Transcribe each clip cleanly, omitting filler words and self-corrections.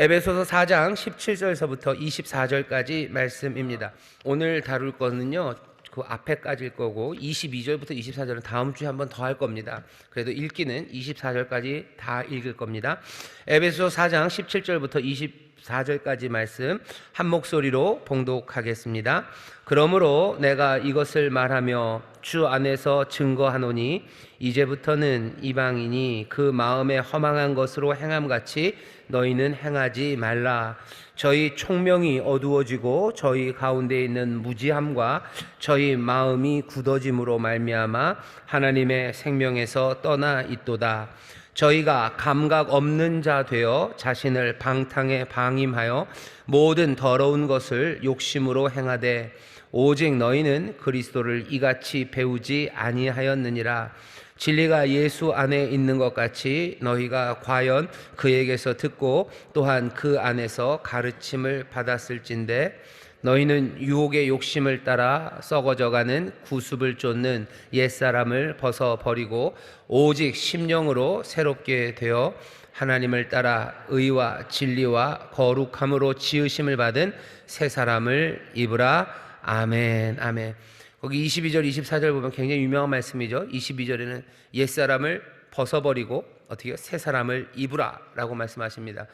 에베소서 4장 17절에서부터 24절까지 말씀입니다. 오늘 다룰 거는요, 그 앞에까지일 거고 22절부터 24절은 다음 주에 한번 더 할 겁니다. 그래도 읽기는 24절까지 다 읽을 겁니다. 에베소서 4장 17절부터 24절까지 말씀 한 목소리로 봉독하겠습니다. 그러므로 내가 이것을 말하며 주 안에서 증거하노니 이제부터는 이방인이 그 마음에 허망한 것으로 행함같이 너희는 행하지 말라. 저희 총명이 어두워지고 저희 가운데 있는 무지함과 저희 마음이 굳어짐으로 말미암아 하나님의 생명에서 떠나 있도다. 저희가 감각 없는 자 되어 자신을 방탕에 방임하여 모든 더러운 것을 욕심으로 행하되 오직 너희는 그리스도를 이같이 배우지 아니하였느니라. 진리가 예수 안에 있는 것 같이 너희가 과연 그에게서 듣고 또한 그 안에서 가르침을 받았을진데 너희는 유혹의 욕심을 따라 썩어져가는 구습을 쫓는 옛사람을 벗어버리고 오직 심령으로 새롭게 되어 하나님을 따라 의와 진리와 거룩함으로 지으심을 받은 새 사람을 입으라. 아멘. 아멘. 거기 22절 24절 보면 굉장히 유명한 말씀이죠. 22절에는 옛사람을 벗어버리고 어떻게 새 사람을 입으라 라고 말씀하십니다.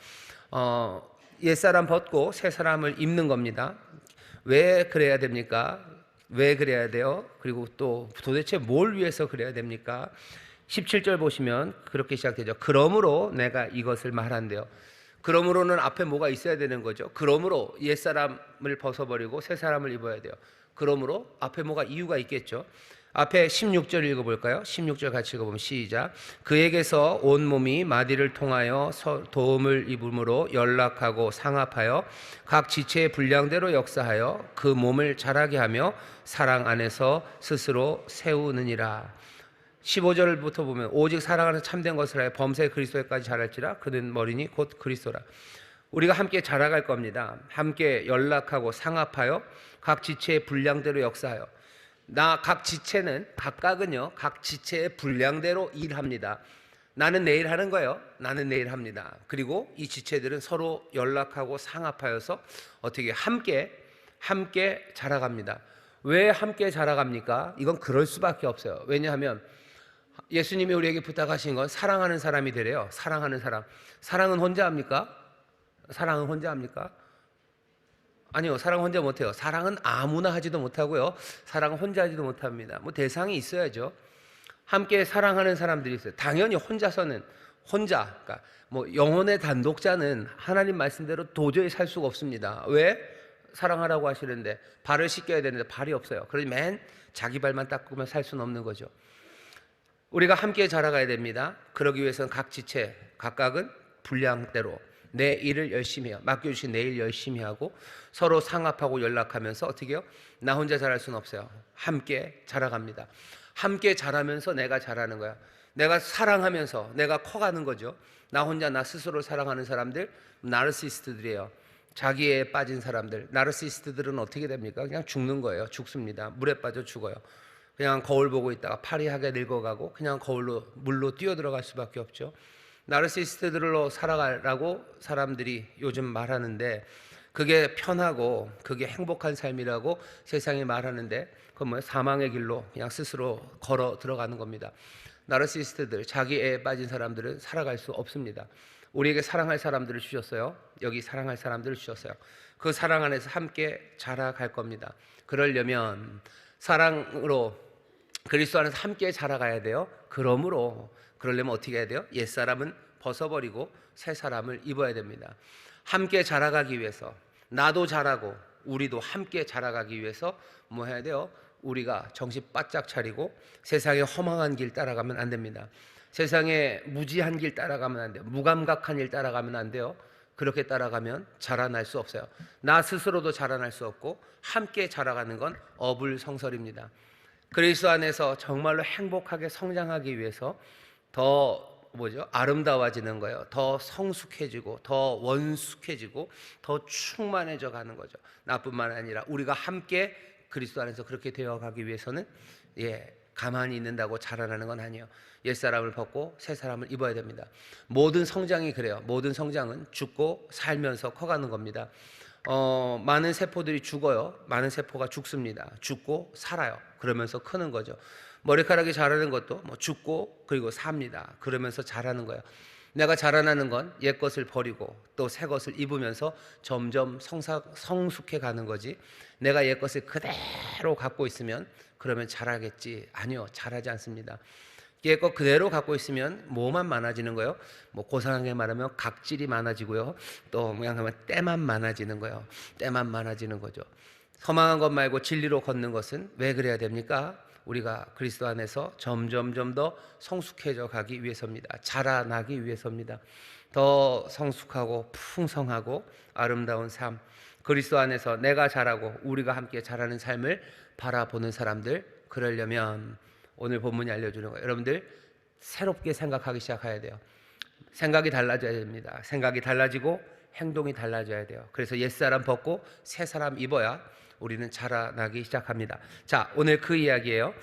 옛사람 벗고 새 사람을 입는 겁니다. 왜 그래야 됩니까? 왜 그래야 돼요? 그리고 또 도대체 뭘 위해서 그래야 됩니까? 17절 보시면 그렇게 시작되죠. 그러므로 내가 이것을 말한대요. 그러므로는 앞에 뭐가 있어야 되는 거죠. 그러므로 옛사람을 벗어버리고 새 사람을 입어야 돼요. 그러므로 앞에 뭐가 이유가 있겠죠. 앞에 16절 읽어볼까요? 16절 같이 읽어보면 시작. 그에게서 온 몸이 마디를 통하여 도움을 입음으로 연락하고 상합하여 각 지체의 분량대로 역사하여 그 몸을 자라게 하며 사랑 안에서 스스로 세우느니라. 15절부터 보면 오직 사랑 안에서 참된 것을 하여 범사의 그리스도에까지 자랄지라. 그는 머리니 곧 그리스도라. 우리가 함께 자라갈 겁니다. 함께 연락하고 상합하여 각 지체의 분량대로 역사하여. 각 지체는 각각은요 각 지체의 분량대로 일합니다. 나는 내일 하는 거예요. 나는 내일 합니다. 그리고 이 지체들은 서로 연락하고 상합하여서 어떻게 함께 자라갑니다. 왜 함께 자라갑니까? 이건 그럴 수밖에 없어요. 왜냐하면 예수님이 우리에게 부탁하신 건 사랑하는 사람이 되래요. 사랑하는 사람. 사랑은 혼자 합니까? 사랑은 혼자 합니까? 아니요, 사랑 혼자 못해요. 사랑은 아무나 하지도 못하고요. 사랑은 혼자 하지도 못합니다. 뭐 대상이 있어야죠. 함께 사랑하는 사람들이 있어요. 당연히 혼자서는 그러니까 뭐 영혼의 단독자는 하나님 말씀대로 도저히 살 수가 없습니다. 왜? 사랑하라고 하시는데 발을 씻겨야 되는데 발이 없어요. 그러니 맨 자기 발만 닦으면 살 수는 없는 거죠. 우리가 함께 자라가야 됩니다. 그러기 위해서는 각 지체 각각은 분량대로 내 일을 열심히 해요. 맡겨주신 내 일 열심히 하고 서로 상합하고 연락하면서 어떻게 해요? 나 혼자 자랄 수는 없어요. 함께 자라갑니다. 함께 자라면서 내가 자라는 거야. 내가 사랑하면서 내가 커가는 거죠. 나 혼자 나 스스로 사랑하는 사람들 나르시스트들이에요. 자기에 빠진 사람들. 나르시스트들은 어떻게 됩니까? 그냥 죽는 거예요. 죽습니다. 물에 빠져 죽어요. 그냥 거울 보고 있다가 파리하게 늙어가고 그냥 물로 뛰어들어갈 수밖에 없죠. 나르시스트들로 살아가라고 사람들이 요즘 말하는데 그게 편하고 그게 행복한 삶이라고 세상이 말하는데 그건 뭐예요? 사망의 길로 그냥 스스로 걸어 들어가는 겁니다. 나르시스트들, 자기에 빠진 사람들은 살아갈 수 없습니다. 우리에게 사랑할 사람들을 주셨어요. 여기 사랑할 사람들을 주셨어요. 그 사랑 안에서 함께 자라갈 겁니다. 그러려면 사랑으로 그리스도 안에서 함께 자라가야 돼요. 그러려면 어떻게 해야 돼요? 옛사람은 벗어버리고 새 사람을 입어야 됩니다. 함께 자라가기 위해서 나도 자라고 우리도 함께 자라가기 위해서 뭐 해야 돼요? 우리가 정신 바짝 차리고 세상의 허망한 길 따라가면 안 됩니다. 세상의 무지한 길 따라가면 안 돼요. 무감각한 일 따라가면 안 돼요. 그렇게 따라가면 자라날 수 없어요. 나 스스로도 자라날 수 없고 함께 자라가는 건 어불성설입니다. 그리스도 안에서 정말로 행복하게 성장하기 위해서 더 아름다워지는 거예요. 더 성숙해지고 더 원숙해지고 더 충만해져 가는 거죠. 나뿐만 아니라 우리가 함께 그리스도 안에서 그렇게 되어가기 위해서는 가만히 있는다고 자라나는 건 아니에요. 옛사람을 벗고 새 사람을 입어야 됩니다. 모든 성장이 그래요. 모든 성장은 죽고 살면서 커가는 겁니다. 많은 세포들이 죽어요. 많은 세포가 죽습니다. 죽고 살아요. 그러면서 크는 거죠. 머리카락이 자라는 것도 뭐 죽고 그리고 삽니다. 그러면서 자라는 거예요. 내가 자라나는 건 옛 것을 버리고 또 새 것을 입으면서 점점 성숙해 가는 거지. 내가 옛 것을 그대로 갖고 있으면 그러면 자라겠지. 아니요, 자라지 않습니다. 옛 것 그대로 갖고 있으면 뭐만 많아지는 거예요? 뭐 고상하게 말하면 각질이 많아지고요. 또 그냥 하면 때만 많아지는 거예요. 때만 많아지는 거죠. 허망한 것 말고 진리로 걷는 것은 왜 그래야 됩니까? 우리가 그리스도 안에서 점점점 더 성숙해져 가기 위해서입니다. 자라나기 위해서입니다. 더 성숙하고 풍성하고 아름다운 삶, 그리스도 안에서 내가 자라고 우리가 함께 자라는 삶을 바라보는 사람들, 그러려면 오늘 본문이 알려주는 거예요. 여러분들 새롭게 생각하기 시작해야 돼요. 생각이 달라져야 됩니다. 생각이 달라지고 행동이 달라져야 돼요. 그래서 옛사람 벗고 새사람 입어야 우리는 자라나기 시작합니다. 자, 오늘 그 이야기예요.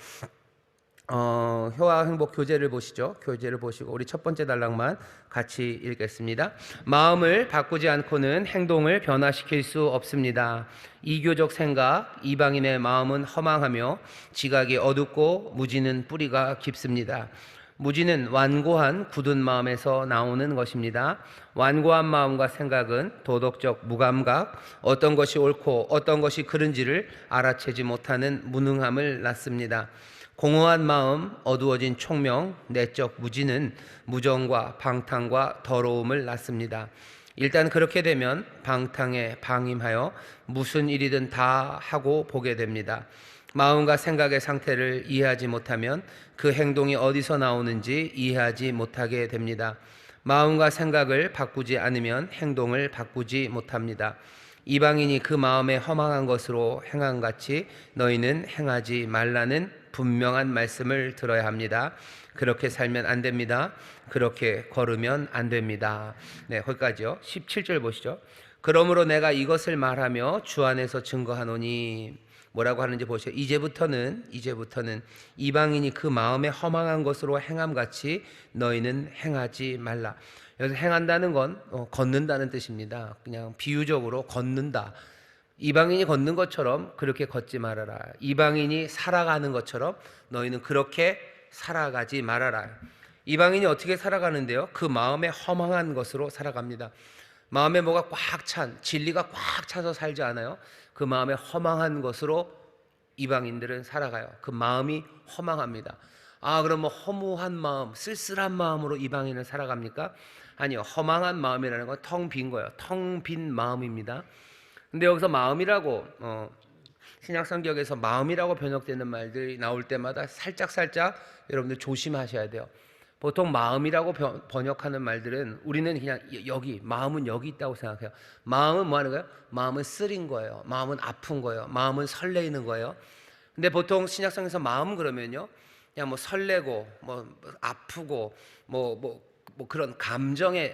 효와 행복 교재를 보시죠. 교재를 보시고 우리 첫 번째 단락만 같이 읽겠습니다. 마음을 바꾸지 않고는 행동을 변화시킬 수 없습니다. 이교적 생각, 이방인의 마음은 허망하며 지각이 어둡고 무지는 뿌리가 깊습니다. 무지는 완고한 굳은 마음에서 나오는 것입니다. 완고한 마음과 생각은 도덕적 무감각, 어떤 것이 옳고 어떤 것이 그른지를 알아채지 못하는 무능함을 낳습니다. 공허한 마음, 어두워진 총명, 내적 무지는 무정과 방탕과 더러움을 낳습니다. 일단 그렇게 되면 방탕에 방임하여 무슨 일이든 다 하고 보게 됩니다. 마음과 생각의 상태를 이해하지 못하면 그 행동이 어디서 나오는지 이해하지 못하게 됩니다. 마음과 생각을 바꾸지 않으면 행동을 바꾸지 못합니다. 이방인이 그 마음에 허망한 것으로 행한 같이 너희는 행하지 말라는 분명한 말씀을 들어야 합니다. 그렇게 살면 안 됩니다. 그렇게 걸으면 안 됩니다. 네, 거기까지요. 17절 보시죠. 그러므로 내가 이것을 말하며 주 안에서 증거하노니, 뭐라고 하는지 보시죠. 이제부터는 이방인이 그 마음에 허망한 것으로 행함같이 너희는 행하지 말라. 여기서 행한다는 건 걷는다는 뜻입니다. 그냥 비유적으로 걷는다. 이방인이 걷는 것처럼 그렇게 걷지 말아라. 이방인이 살아가는 것처럼 너희는 그렇게 살아가지 말아라. 이방인이 어떻게 살아가는데요? 그 마음에 허망한 것으로 살아갑니다. 마음에 뭐가 꽉 찬, 진리가 꽉 차서 살지 않아요. 그 마음에 허망한 것으로 이방인들은 살아가요. 그 마음이 허망합니다. 그럼 뭐 허무한 마음, 쓸쓸한 마음으로 이방인은 살아갑니까? 아니요. 허망한 마음이라는 건 텅 빈 거예요. 텅 빈 마음입니다. 근데 여기서 마음이라고 신약 성경에서 마음이라고 번역되는 말들이 나올 때마다 살짝 여러분들 조심하셔야 돼요. 보통 마음이라고 번역하는 말들은 우리는 그냥 여기, 마음은 여기 있다고 생각해요. 마음은 뭐 하는 거예요? 마음은 쓰린 거예요. 마음은 아픈 거예요. 마음은 설레이는 거예요. 근데 보통 신약성에서 마음 그러면요, 그냥 뭐 설레고 뭐 아프고 뭐 그런 감정이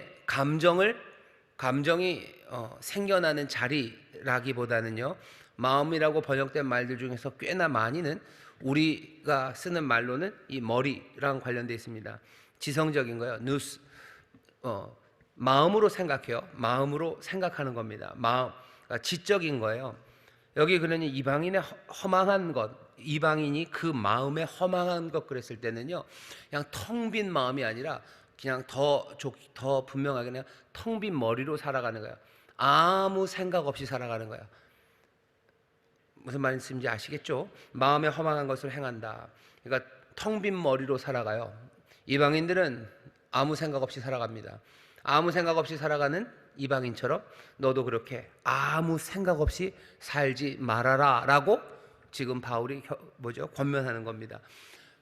생겨나는 자리라기보다는요, 마음이라고 번역된 말들 중에서 꽤나 많이는 우리가 쓰는 말로는 이 머리랑 관련되어 있습니다. 지성적인 거예요. 누스, 마음으로 생각해요. 마음으로 생각하는 겁니다. 마음, 그러니까 지적인 거예요. 여기 그러니 이방인의 허망한 것, 이방인이 그 마음에 허망한 것 그랬을 때는요, 그냥 텅 빈 마음이 아니라 그냥 더 분명하게 그냥 텅 빈 머리로 살아가는 거예요. 아무 생각 없이 살아가는 거예요. 무슨 말인지 아시겠죠? 마음에 허망한 것을 행한다. 그러니까 텅 빈 머리로 살아가요. 이방인들은 아무 생각 없이 살아갑니다. 아무 생각 없이 살아가는 이방인처럼 너도 그렇게 아무 생각 없이 살지 말아라 라고 지금 바울이 권면하는 겁니다.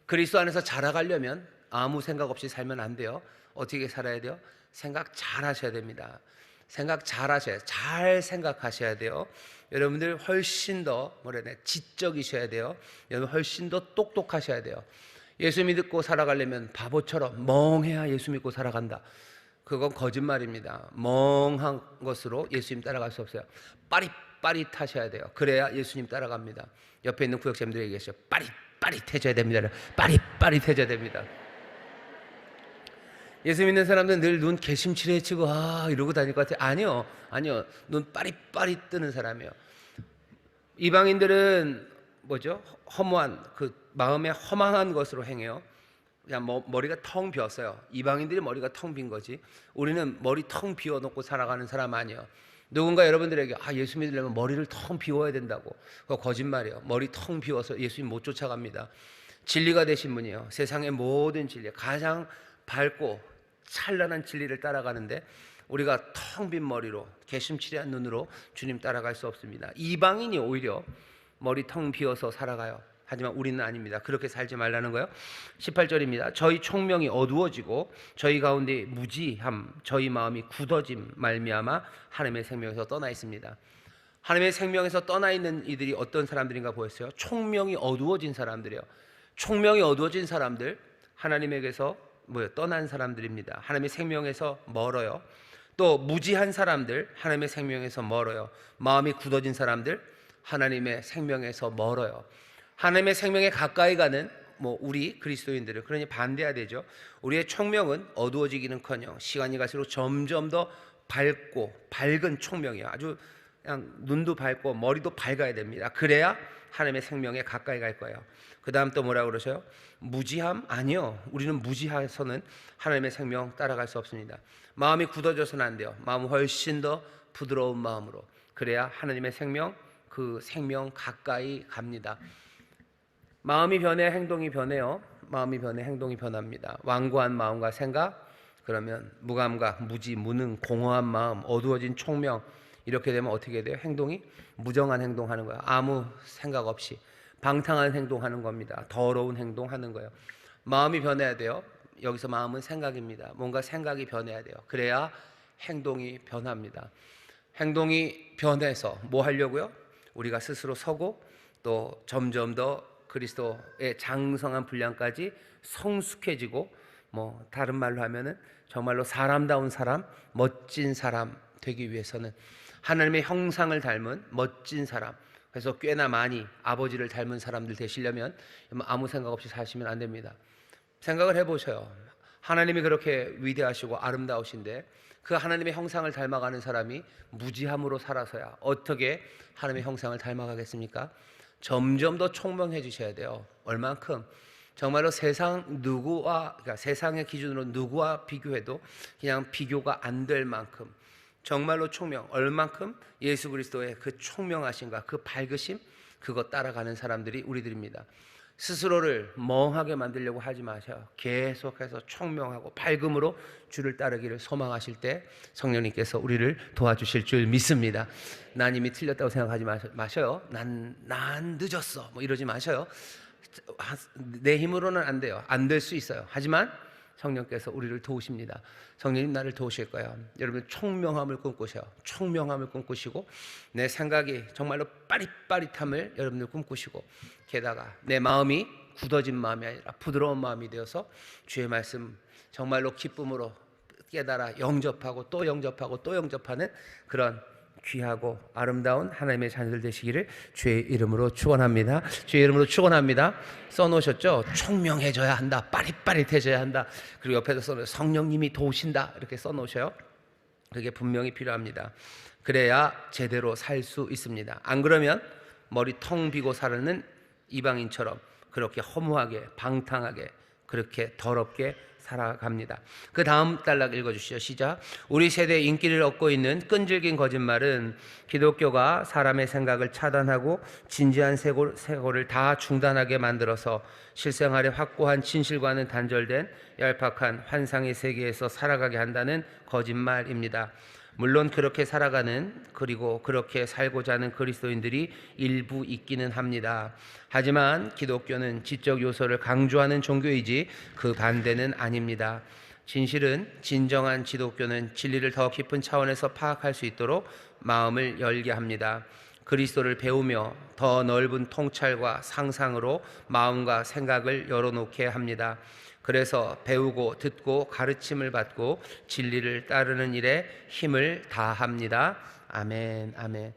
그리스도 안에서 자라가려면 아무 생각 없이 살면 안 돼요. 어떻게 살아야 돼요? 생각 잘 하셔야 됩니다. 생각 잘 하셔야, 잘 생각하셔야 돼요. 여러분들 훨씬 더 지적이셔야 돼요. 여러분 훨씬 더 똑똑하셔야 돼요. 예수 믿고 살아가려면 바보처럼 멍해야 예수 믿고 살아간다. 그건 거짓말입니다. 멍한 것으로 예수님 따라갈 수 없어요. 빠릿빠릿하셔야 돼요. 그래야 예수님 따라갑니다. 옆에 있는 구역자님들에게 계시죠. 빠릿빠릿해져야 됩니다. 빠릿빠릿해져야 됩니다. 예수 믿는 사람들은 늘 눈 개심칠해지고 이러고 다닐 것 같아요. 아니요. 눈 빠릿빠릿 뜨는 사람이에요. 이방인들은 뭐죠? 허무한 그 마음에 허망한 것으로 행해요. 그냥 머리가 텅 비었어요. 이방인들이 머리가 텅 빈 거지. 우리는 머리 텅 비워놓고 살아가는 사람 아니에요. 누군가 여러분들에게 예수 믿으려면 머리를 텅 비워야 된다고. 그거 거짓말이에요. 머리 텅 비워서 예수님 못 쫓아갑니다. 진리가 되신 분이에요. 세상의 모든 진리, 가장 밝고 찬란한 진리를 따라가는데 우리가 텅 빈 머리로 개심치레한 눈으로 주님 따라갈 수 없습니다. 이방인이 오히려 머리 텅 비어서 살아가요. 하지만 우리는 아닙니다. 그렇게 살지 말라는 거예요. 18절입니다. 저희 총명이 어두워지고 저희 가운데 무지함, 저희 마음이 굳어짐 말미암아 하나님의 생명에서 떠나 있습니다. 하나님의 생명에서 떠나 있는 이들이 어떤 사람들인가 보였어요. 총명이 어두워진 사람들이에요. 총명이 어두워진 사람들, 하나님에게서 떠난 사람들입니다. 하나님의 생명에서 멀어요. 또 무지한 사람들, 하나님의 생명에서 멀어요. 마음이 굳어진 사람들, 하나님의 생명에서 멀어요. 하나님의 생명에 가까이 가는 우리 그리스도인들은 그러니 반대해야 되죠. 우리의 총명은 어두워지기는커녕 시간이 갈수록 점점 더 밝은 총명이에요. 아주 그냥 눈도 밝고 머리도 밝아야 됩니다. 그래야 하나님의 생명에 가까이 갈 거예요. 그 다음 또 뭐라고 그러셔요? 무지함? 아니요. 우리는 무지해서는 하나님의 생명 따라갈 수 없습니다. 마음이 굳어져서는 안 돼요. 마음은 훨씬 더 부드러운 마음으로, 그래야 하나님의 생명, 그 생명 가까이 갑니다. 마음이 변해 행동이 변해요. 마음이 변해 행동이 변합니다. 완고한 마음과 생각, 그러면 무감각, 무지, 무능, 공허한 마음, 어두워진 총명, 이렇게 되면 어떻게 돼요? 행동이 무정한 행동하는 거예요. 아무 생각 없이 방탕한 행동하는 겁니다. 더러운 행동하는 거예요. 마음이 변해야 돼요. 여기서 마음은 생각입니다. 뭔가 생각이 변해야 돼요. 그래야 행동이 변합니다. 행동이 변해서 뭐 하려고요? 우리가 스스로 서고 또 점점 더 그리스도의 장성한 분량까지 성숙해지고, 다른 말로 하면은 정말로 사람다운 사람, 멋진 사람 되기 위해서는 하나님의 형상을 닮은 멋진 사람, 그래서 꽤나 많이 아버지를 닮은 사람들 되시려면 아무 생각 없이 사시면 안 됩니다. 생각을 해보셔요. 하나님이 그렇게 위대하시고 아름다우신데 그 하나님의 형상을 닮아가는 사람이 무지함으로 살아서야 어떻게 하나님의 형상을 닮아가겠습니까? 점점 더 총명해지셔야 돼요. 얼만큼? 정말로 그러니까 세상의 기준으로 누구와 비교해도 그냥 비교가 안 될 만큼 정말로 총명, 얼만큼? 예수 그리스도의 그 총명하심과 그 밝으심, 그거 따라가는 사람들이 우리들입니다. 스스로를 멍하게 만들려고 하지 마세요. 계속해서 총명하고 밝음으로 주를 따르기를 소망하실 때 성령님께서 우리를 도와주실 줄 믿습니다. 난 이미 틀렸다고 생각하지 마셔요. 난 늦었어 이러지 마셔요. 내 힘으로는 안 돼요. 안 될 수 있어요. 하지만 성령께서 우리를 도우십니다. 성령님 나를 도우실 거예요. 여러분 총명함을 꿈꾸셔요. 총명함을 꿈꾸시고 내 생각이 정말로 빠릿빠릿함을 여러분들 꿈꾸시고, 게다가 내 마음이 굳어진 마음이 아니라 부드러운 마음이 되어서 주의 말씀 정말로 기쁨으로 깨달아 영접하고 또 영접하고 또 영접하는 그런 귀하고 아름다운 하나님의 자녀들 되시기를 주의 이름으로 축원합니다. 주의 이름으로 축원합니다. 써놓으셨죠? 총명해져야 한다, 빠릿빠릿해져야 한다. 그리고 옆에서 써놓으세요. 성령님이 도우신다, 이렇게 써놓으셔요. 그게 분명히 필요합니다. 그래야 제대로 살 수 있습니다. 안 그러면 머리 텅 비고 살는 이방인처럼 그렇게 허무하게 방탕하게 그렇게 더럽게 살아갑니다. 그 다음 단락 읽어주시죠. 시작. 우리 세대의 인기를 얻고 있는 끈질긴 거짓말은 기독교가 사람의 생각을 차단하고 진지한 세고를 다 중단하게 만들어서 실생활의 확고한 진실과는 단절된 얄팍한 환상의 세계에서 살아가게 한다는 거짓말입니다. 물론 그렇게 살아가는, 그리고 그렇게 살고자 하는 그리스도인들이 일부 있기는 합니다. 하지만 기독교는 지적 요소를 강조하는 종교이지 그 반대는 아닙니다. 진정한 기독교는 진리를 더 깊은 차원에서 파악할 수 있도록 마음을 열게 합니다. 그리스도를 배우며 더 넓은 통찰과 상상으로 마음과 생각을 열어놓게 합니다. 그래서 배우고 듣고 가르침을 받고 진리를 따르는 일에 힘을 다합니다. 아멘, 아멘.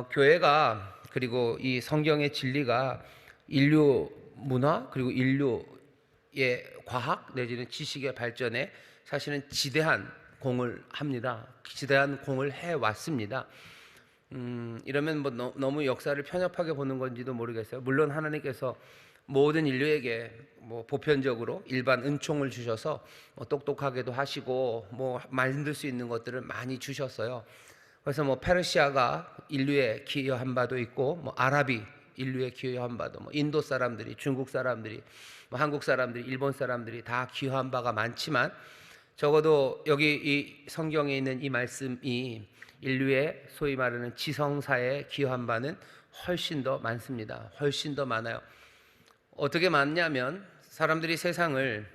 교회가, 그리고 이 성경의 진리가 인류 문화 그리고 인류의 과학 내지는 지식의 발전에 사실은 지대한 공을 합니다. 지대한 공을 해왔습니다. 이러면 뭐 너무 역사를 편협하게 보는 건지도 모르겠어요. 물론 하나님께서 모든 인류에게 뭐 보편적으로 일반 은총을 주셔서 뭐 똑똑하게도 하시고 뭐 만들 수 있는 것들을 많이 주셨어요. 그래서 뭐 페르시아가 인류에 기여한 바도 있고, 뭐 아랍이 인류에 기여한 바도, 뭐 인도 사람들이, 중국 사람들이, 뭐 한국 사람들이, 일본 사람들이 다 기여한 바가 많지만, 적어도 여기 이 성경에 있는 이 말씀이 인류의 소위 말하는 지성사에 기여한 바는 훨씬 더 많습니다. 훨씬 더 많아요. 어떻게 많냐면 사람들이 세상을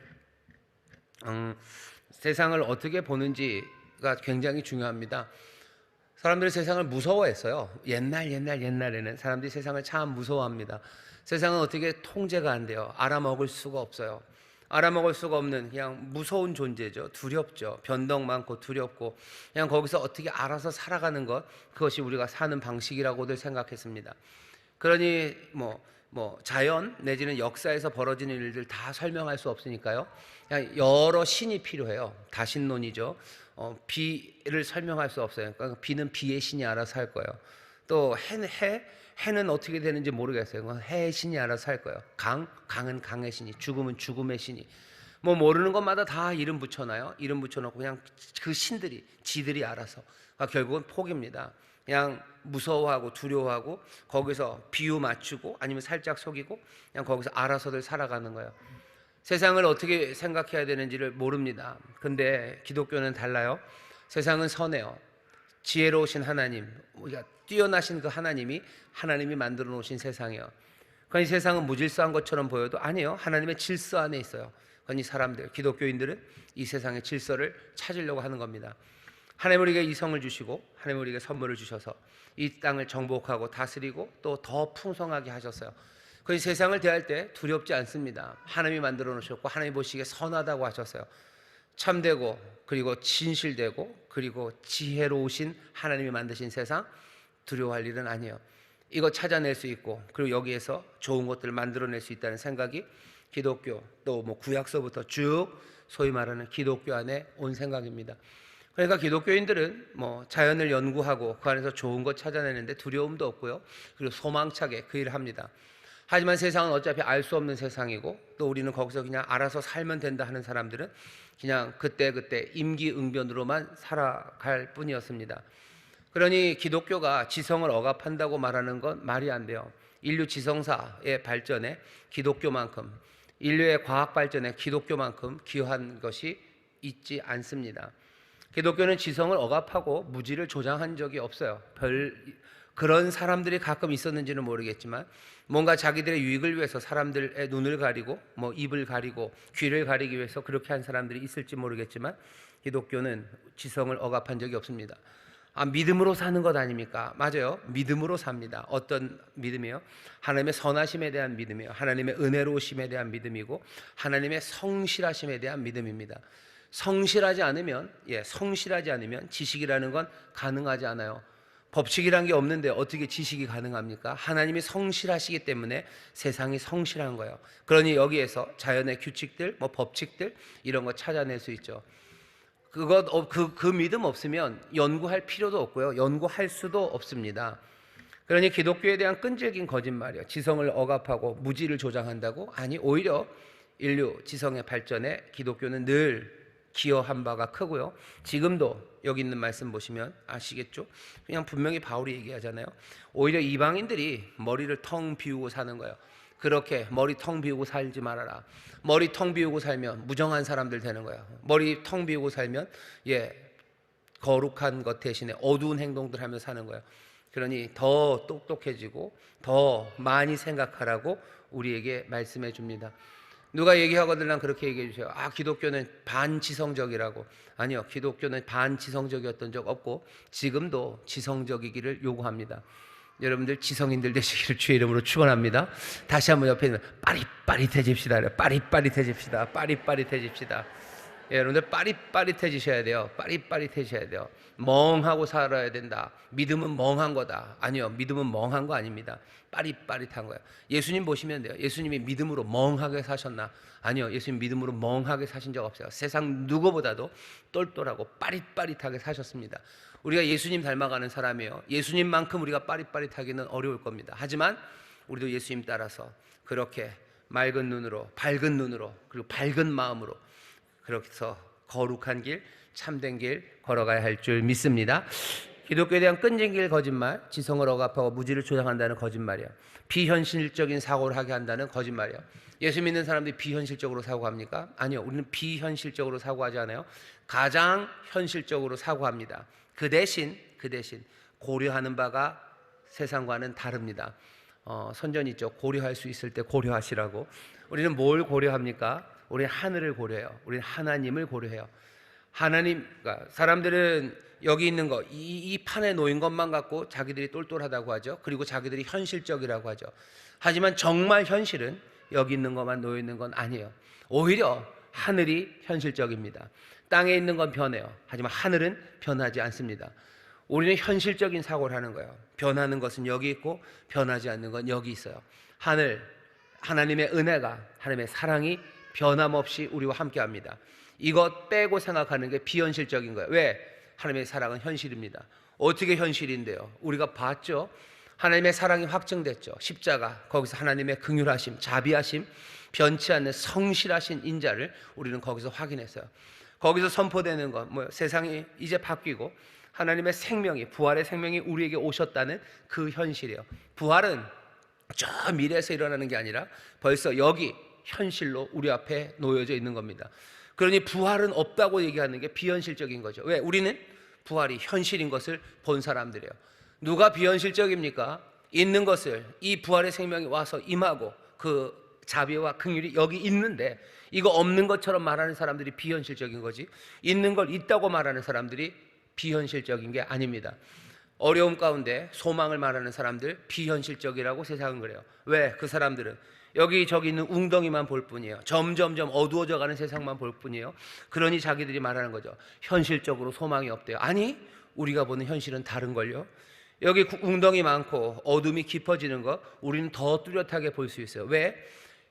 어떻게 보는지가 굉장히 중요합니다. 사람들이 세상을 무서워했어요. 옛날에는 사람들이 세상을 참 무서워합니다. 세상은 어떻게 통제가 안 돼요. 알아먹을 수가 없어요. 알아먹을 수가 없는 그냥 무서운 존재죠. 두렵죠. 변덕 많고 두렵고 그냥 거기서 어떻게 알아서 살아가는 것, 그것이 우리가 사는 방식이라고들 생각했습니다. 그러니 뭐 자연 내지는 역사에서 벌어지는 일들 다 설명할 수 없으니까요. 그냥 여러 신이 필요해요. 다신론이죠. 비를 설명할 수 없어요. 그러니까 비는 비의 신이 알아서 할 거예요. 또 해는 어떻게 되는지 모르겠어요. 해의 신이 알아서 할 거예요. 강은 강의 신이, 죽음은 죽음의 신이. 뭐 모르는 것마다 다 이름 붙여놔요. 이름 붙여놓고 그냥 그 신들이 지들이 알아서. 결국은 포기입니다. 그냥 무서워하고 두려워하고 거기서 비유 맞추고 아니면 살짝 속이고 그냥 거기서 알아서들 살아가는 거예요. 세상을 어떻게 생각해야 되는지를 모릅니다. 근데 기독교는 달라요. 세상은 선해요. 지혜로우신 하나님, 우리가 뛰어나신 그 하나님이 만들어 놓으신 세상이에요. 그러니 세상은 무질서한 것처럼 보여도 아니에요. 하나님의 질서 안에 있어요. 그러니 사람들, 기독교인들은 이 세상의 질서를 찾으려고 하는 겁니다. 하나님 우리에게 이성을 주시고 하나님 우리에게 선물을 주셔서 이 땅을 정복하고 다스리고 또 더 풍성하게 하셨어요. 그 세상을 대할 때 두렵지 않습니다. 하나님이 만들어 놓으셨고 하나님 보시기에 선하다고 하셨어요. 참되고 그리고 진실되고 그리고 지혜로우신 하나님이 만드신 세상, 두려워할 일은 아니에요. 이거 찾아낼 수 있고 그리고 여기에서 좋은 것들을 만들어낼 수 있다는 생각이 기독교 또 뭐 구약서부터 쭉 소위 말하는 기독교 안에 온 생각입니다. 그러니까 기독교인들은 뭐 자연을 연구하고 그 안에서 좋은 것 찾아내는데 두려움도 없고요. 그리고 소망차게 그 일을 합니다. 하지만 세상은 어차피 알 수 없는 세상이고 또 우리는 거기서 그냥 알아서 살면 된다 하는 사람들은 그냥 그때그때 임기응변으로만 살아갈 뿐이었습니다. 그러니 기독교가 지성을 억압한다고 말하는 건 말이 안 돼요. 인류 지성사의 발전에 기독교만큼, 인류의 과학 발전에 기독교만큼 기여한 것이 있지 않습니다. 기독교는 지성을 억압하고 무지를 조장한 적이 없어요. 그런 사람들이 가끔 있었는지는 모르겠지만 뭔가 자기들의 유익을 위해서 사람들의 눈을 가리고 뭐 입을 가리고 귀를 가리기 위해서 그렇게 한 사람들이 있을지 모르겠지만 기독교는 지성을 억압한 적이 없습니다. 믿음으로 사는 것 아닙니까? 맞아요. 믿음으로 삽니다. 어떤 믿음이요? 하나님의 선하심에 대한 믿음이에요. 하나님의 은혜로우심에 대한 믿음이고 하나님의 성실하심에 대한 믿음입니다. 성실하지 않으면 지식이라는 건 가능하지 않아요. 법칙이란 게 없는데 어떻게 지식이 가능합니까? 하나님이 성실하시기 때문에 세상이 성실한 거예요. 그러니 여기에서 자연의 규칙들, 뭐 법칙들 이런 거 찾아낼 수 있죠. 그 믿음 없으면 연구할 필요도 없고요. 연구할 수도 없습니다. 그러니 기독교에 대한 끈질긴 거짓말이에요. 지성을 억압하고 무지를 조장한다고? 아니, 오히려 인류 지성의 발전에 기독교는 늘 기여한 바가 크고요. 지금도 여기 있는 말씀 보시면 아시겠죠? 그냥 분명히 바울이 얘기하잖아요. 오히려 이방인들이 머리를 텅 비우고 사는 거예요. 그렇게 머리 텅 비우고 살지 말아라. 머리 텅 비우고 살면 무정한 사람들 되는 거예요. 머리 텅 비우고 살면 거룩한 것 대신에 어두운 행동들 하며 사는 거예요. 그러니 더 똑똑해지고 더 많이 생각하라고 우리에게 말씀해 줍니다. 누가 얘기하거든 난 그렇게 얘기해 주세요. 기독교는 반지성적이라고. 아니요, 기독교는 반지성적이었던 적 없고 지금도 지성적이기를 요구합니다. 여러분들 지성인들 되시기를 주의 이름으로 축원합니다. 다시 한번 옆에 있는 빠릿빠릿해집시다. 빠릿빠릿해집시다. 빠릿빠릿해집시다. 예, 여러분들 빠릿빠릿해지셔야 돼요. 빠릿빠릿해지셔야 돼요. 멍하고 살아야 된다. 믿음은 멍한 거다. 아니요, 믿음은 멍한 거 아닙니다. 빠릿빠릿한 거예요. 예수님 보시면 돼요. 예수님이 믿음으로 멍하게 사셨나? 아니요, 예수님 믿음으로 멍하게 사신 적 없어요. 세상 누구보다도 똘똘하고 빠릿빠릿하게 사셨습니다. 우리가 예수님 닮아가는 사람이에요. 예수님만큼 우리가 빠릿빠릿하기는 어려울 겁니다. 하지만 우리도 예수님 따라서 그렇게 맑은 눈으로, 밝은 눈으로, 그리고 밝은 마음으로 그렇게 해서 거룩한 길, 참된 길 걸어가야 할 줄 믿습니다. 기독교에 대한 끈질긴 거짓말, 지성을 억압하고 무지를 조장한다는 거짓말이야. 비현실적인 사고를 하게 한다는 고짓말이야. 예수 믿는 사람들이 비현실적으로 사고합니까? 아니요, 우리는 비현실적으로 사고하지 않아요. 가장 현실적으로 사고합니다. 그 대신 고려하는 바가 세상과는 다릅니다. 선전 있죠. 고려할 수 있을 때 고려하시라고. 우리는 뭘 고려합니까? 우리는 하늘을 고려해요. 우리는 하나님을 고려해요. 하나님, 그러니까 사람들은 여기 있는 거, 이 판에 놓인 것만 갖고 자기들이 똘똘하다고 하죠. 그리고 자기들이 현실적이라고 하죠. 하지만 정말 현실은 여기 있는 것만 놓여 있는 건 아니에요. 오히려 하늘이 현실적입니다. 땅에 있는 건 변해요. 하지만 하늘은 변하지 않습니다. 우리는 현실적인 사고를 하는 거예요. 변하는 것은 여기 있고 변하지 않는 건 여기 있어요. 하늘, 하나님의 은혜가, 하나님의 사랑이 변함없이 우리와 함께합니다. 이것 빼고 생각하는 게 비현실적인 거예요. 왜? 하나님의 사랑은 현실입니다. 어떻게 현실인데요? 우리가 봤죠. 하나님의 사랑이 확증됐죠. 십자가, 거기서 하나님의 긍휼하심, 자비하심, 변치 않는 성실하신 인자를 우리는 거기서 확인했어요. 거기서 선포되는 건 뭐예요? 세상이 이제 바뀌고 하나님의 생명이, 부활의 생명이 우리에게 오셨다는 그 현실이에요. 부활은 저 미래에서 일어나는 게 아니라 벌써 여기 현실로 우리 앞에 놓여져 있는 겁니다. 그러니 부활은 없다고 얘기하는 게 비현실적인 거죠. 왜? 우리는 부활이 현실인 것을 본 사람들이에요. 누가 비현실적입니까? 있는 것을, 이 부활의 생명이 와서 임하고 그 자비와 긍휼이 여기 있는데 이거 없는 것처럼 말하는 사람들이 비현실적인 거지, 있는 걸 있다고 말하는 사람들이 비현실적인 게 아닙니다. 어려움 가운데 소망을 말하는 사람들 비현실적이라고 세상은 그래요. 왜? 그 사람들은 여기저기 있는 웅덩이만 볼 뿐이에요. 점점점 어두워져 가는 세상만 볼 뿐이에요. 그러니 자기들이 말하는 거죠. 현실적으로 소망이 없대요. 아니, 우리가 보는 현실은 다른걸요. 여기 웅덩이 많고 어둠이 깊어지는 거 우리는 더 뚜렷하게 볼 수 있어요. 왜?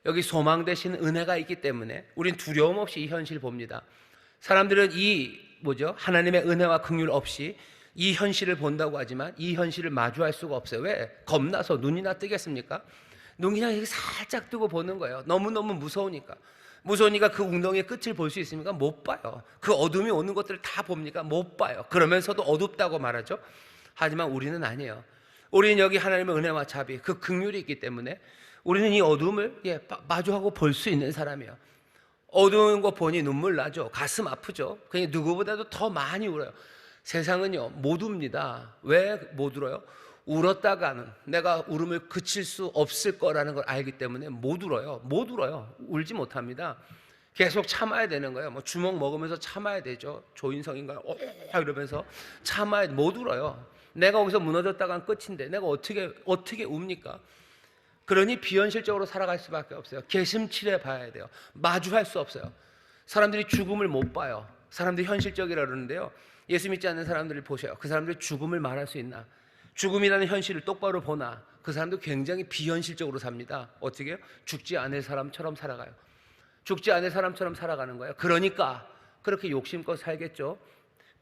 여기 소망 대신 은혜가 있기 때문에 우린 두려움 없이 이 현실 봅니다. 사람들은 하나님의 은혜와 긍휼 없이 이 현실을 본다고 하지만 이 현실을 마주할 수가 없어요. 왜? 겁나서 눈이나 뜨겠습니까? 눈 그냥 이렇게 살짝 뜨고 보는 거예요. 너무너무 무서우니까. 무서우니까 그 웅덩이의 끝을 볼 수 있습니까? 못 봐요. 그 어둠이 오는 것들을 다 봅니까? 못 봐요. 그러면서도 어둡다고 말하죠. 하지만 우리는 아니에요. 우리는 여기 하나님의 은혜와 자비, 그 긍휼이 있기 때문에 우리는 이 어둠을 마주하고 볼 수 있는 사람이에요. 어두운 거 보니 눈물 나죠. 가슴 아프죠. 그냥 누구보다도 더 많이 울어요. 세상은요 못 웁니다. 왜 못 울어요? 울었다가는 내가 울음을 그칠 수 없을 거라는 걸 알기 때문에 못 울어요. 울지 못합니다. 계속 참아야 되는 거예요. 뭐 주먹 먹으면서 참아야 되죠. 조인성인가요? 이러면서 참아야, 못 울어요. 내가 거기서 무너졌다간 끝인데 내가 어떻게 웁니까? 그러니 비현실적으로 살아갈 수밖에 없어요. 개심치레 봐야 돼요. 마주할 수 없어요. 사람들이 죽음을 못 봐요. 사람들이 현실적이라 그러는데요, 예수 믿지 않는 사람들을 보셔요. 그 사람들이 죽음을 말할 수 있나? 죽음이라는 현실을 똑바로 보나? 그 사람도 굉장히 비현실적으로 삽니다. 어떻게 해요? 죽지 않을 사람처럼 살아가요. 죽지 않을 사람처럼 살아가는 거예요. 그러니까 그렇게 욕심껏 살겠죠.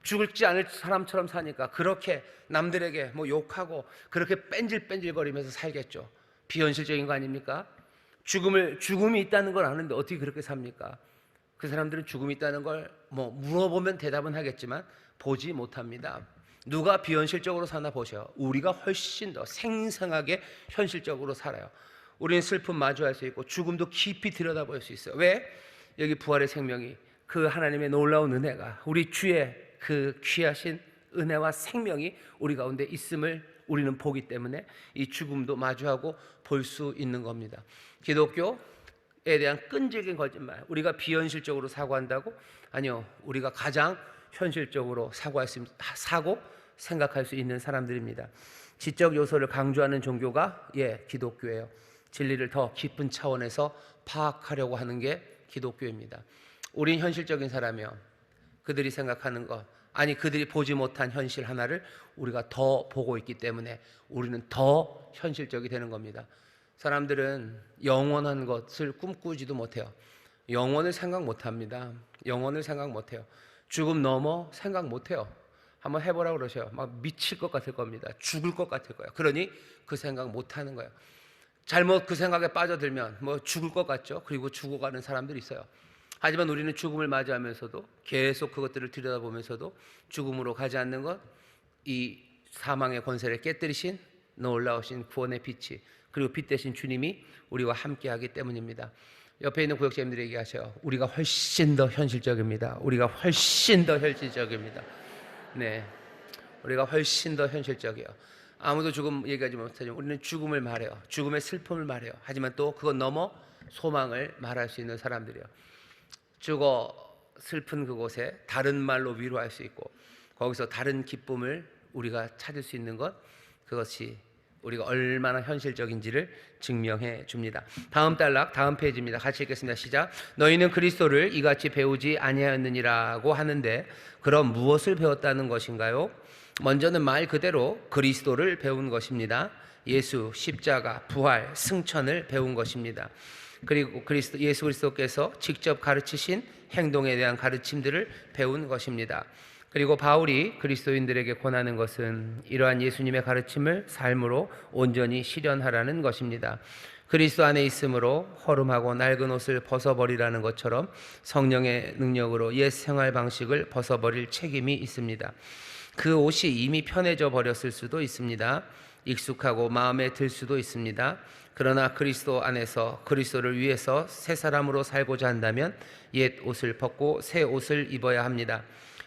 죽지 않을 사람처럼 사니까 그렇게 남들에게 욕하고 그렇게 뺀질뺀질거리면서 살겠죠. 비현실적인 거 아닙니까? 죽음이 있다는 걸 아는데 어떻게 그렇게 삽니까? 그 사람들은 죽음이 있다는 걸 물어보면 대답은 하겠지만 보지 못합니다. 누가 비현실적으로 사나 보세요. 우리가 훨씬 더 생생하게 현실적으로 살아요. 우리는 슬픔 마주할 수 있고 죽음도 깊이 들여다볼 수 있어요. 왜? 여기 부활의 생명이, 그 하나님의 놀라운 은혜가, 우리 주의 그 귀하신 은혜와 생명이 우리 가운데 있음을 우리는 보기 때문에 이 죽음도 마주하고 볼 수 있는 겁니다. 기독교에 대한 끈질긴 거짓말, 우리가 비현실적으로 사고한다고? 아니요, 우리가 가장 현실적으로 사고 생각할 수 있는 사람들입니다. 지적 요소를 강조하는 종교가 기독교예요. 진리를 더 깊은 차원에서 파악하려고 하는 게 기독교입니다. 우린 현실적인 사람이요. 그들이 생각하는 것, 아니 그들이 보지 못한 현실 하나를 우리가 더 보고 있기 때문에 우리는 더 현실적이 되는 겁니다. 사람들은 영원한 것을 꿈꾸지도 못해요. 영원을 생각 못합니다. 영원을 생각 못해요. 죽음 넘어 생각 못해요. 한번 해보라고 그러셔요. 막 미칠 것 같을 겁니다. 죽을 것 같을 거예요. 그러니 그 생각 못하는 거예요. 잘못 그 생각에 빠져들면 뭐 죽을 것 같죠. 그리고 죽어가는 사람들이 있어요. 하지만 우리는 죽음을 맞이하면서도 계속 그것들을 들여다보면서도 죽음으로 가지 않는 것, 이 사망의 권세를 깨뜨리신 놀라우신 구원의 빛이, 그리고 빛 대신 주님이 우리와 함께하기 때문입니다. 옆에 있는 구역자님들이 얘기하셔요. 우리가 훨씬 더 현실적입니다. 우리가 훨씬 더 현실적입니다. 네, 우리가 훨씬 더 현실적이에요. 아무도 죽음 얘기하지 못하지만 우리는 죽음을 말해요. 죽음의 슬픔을 말해요. 하지만 또 그건 넘어 소망을 말할 수 있는 사람들이에요. 죽어 슬픈 그곳에 다른 말로 위로할 수 있고, 거기서 다른 기쁨을 우리가 찾을 수 있는 것, 그것이 우리가 얼마나 현실적인지를 증명해 줍니다. 다음 단락, 다음 페이지입니다. 같이 읽겠습니다. 시작. 너희는 그리스도를 이같이 배우지 아니하였느니라고 하는데 그럼 무엇을 배웠다는 것인가요? 먼저는 말 그대로 그리스도를 배운 것입니다. 예수, 십자가, 부활, 승천을 배운 것입니다. 그리고 예수 그리스도께서 직접 가르치신 행동에 대한 가르침들을 배운 것입니다. 그리고 바울이 그리스도인들에게 권하는 것은 이러한 예수님의 가르침을 삶으로 온전히 실현하라는 것입니다. 그리스도 안에 있으므로 허름하고 낡은 옷을 벗어버리라는 것처럼 성령의 능력으로 옛 생활 방식을 벗어버릴 책임이 있습니다. 그 옷이 이미 편해져 버렸을 수도 있습니다. 익숙하고 마음에 들 수도 있습니다. 그러나 그리스도 안에서 그리스도를 위해서 새 사람으로 살고자 한다면 옛 옷을 벗고 새 옷을 입어야 합니다.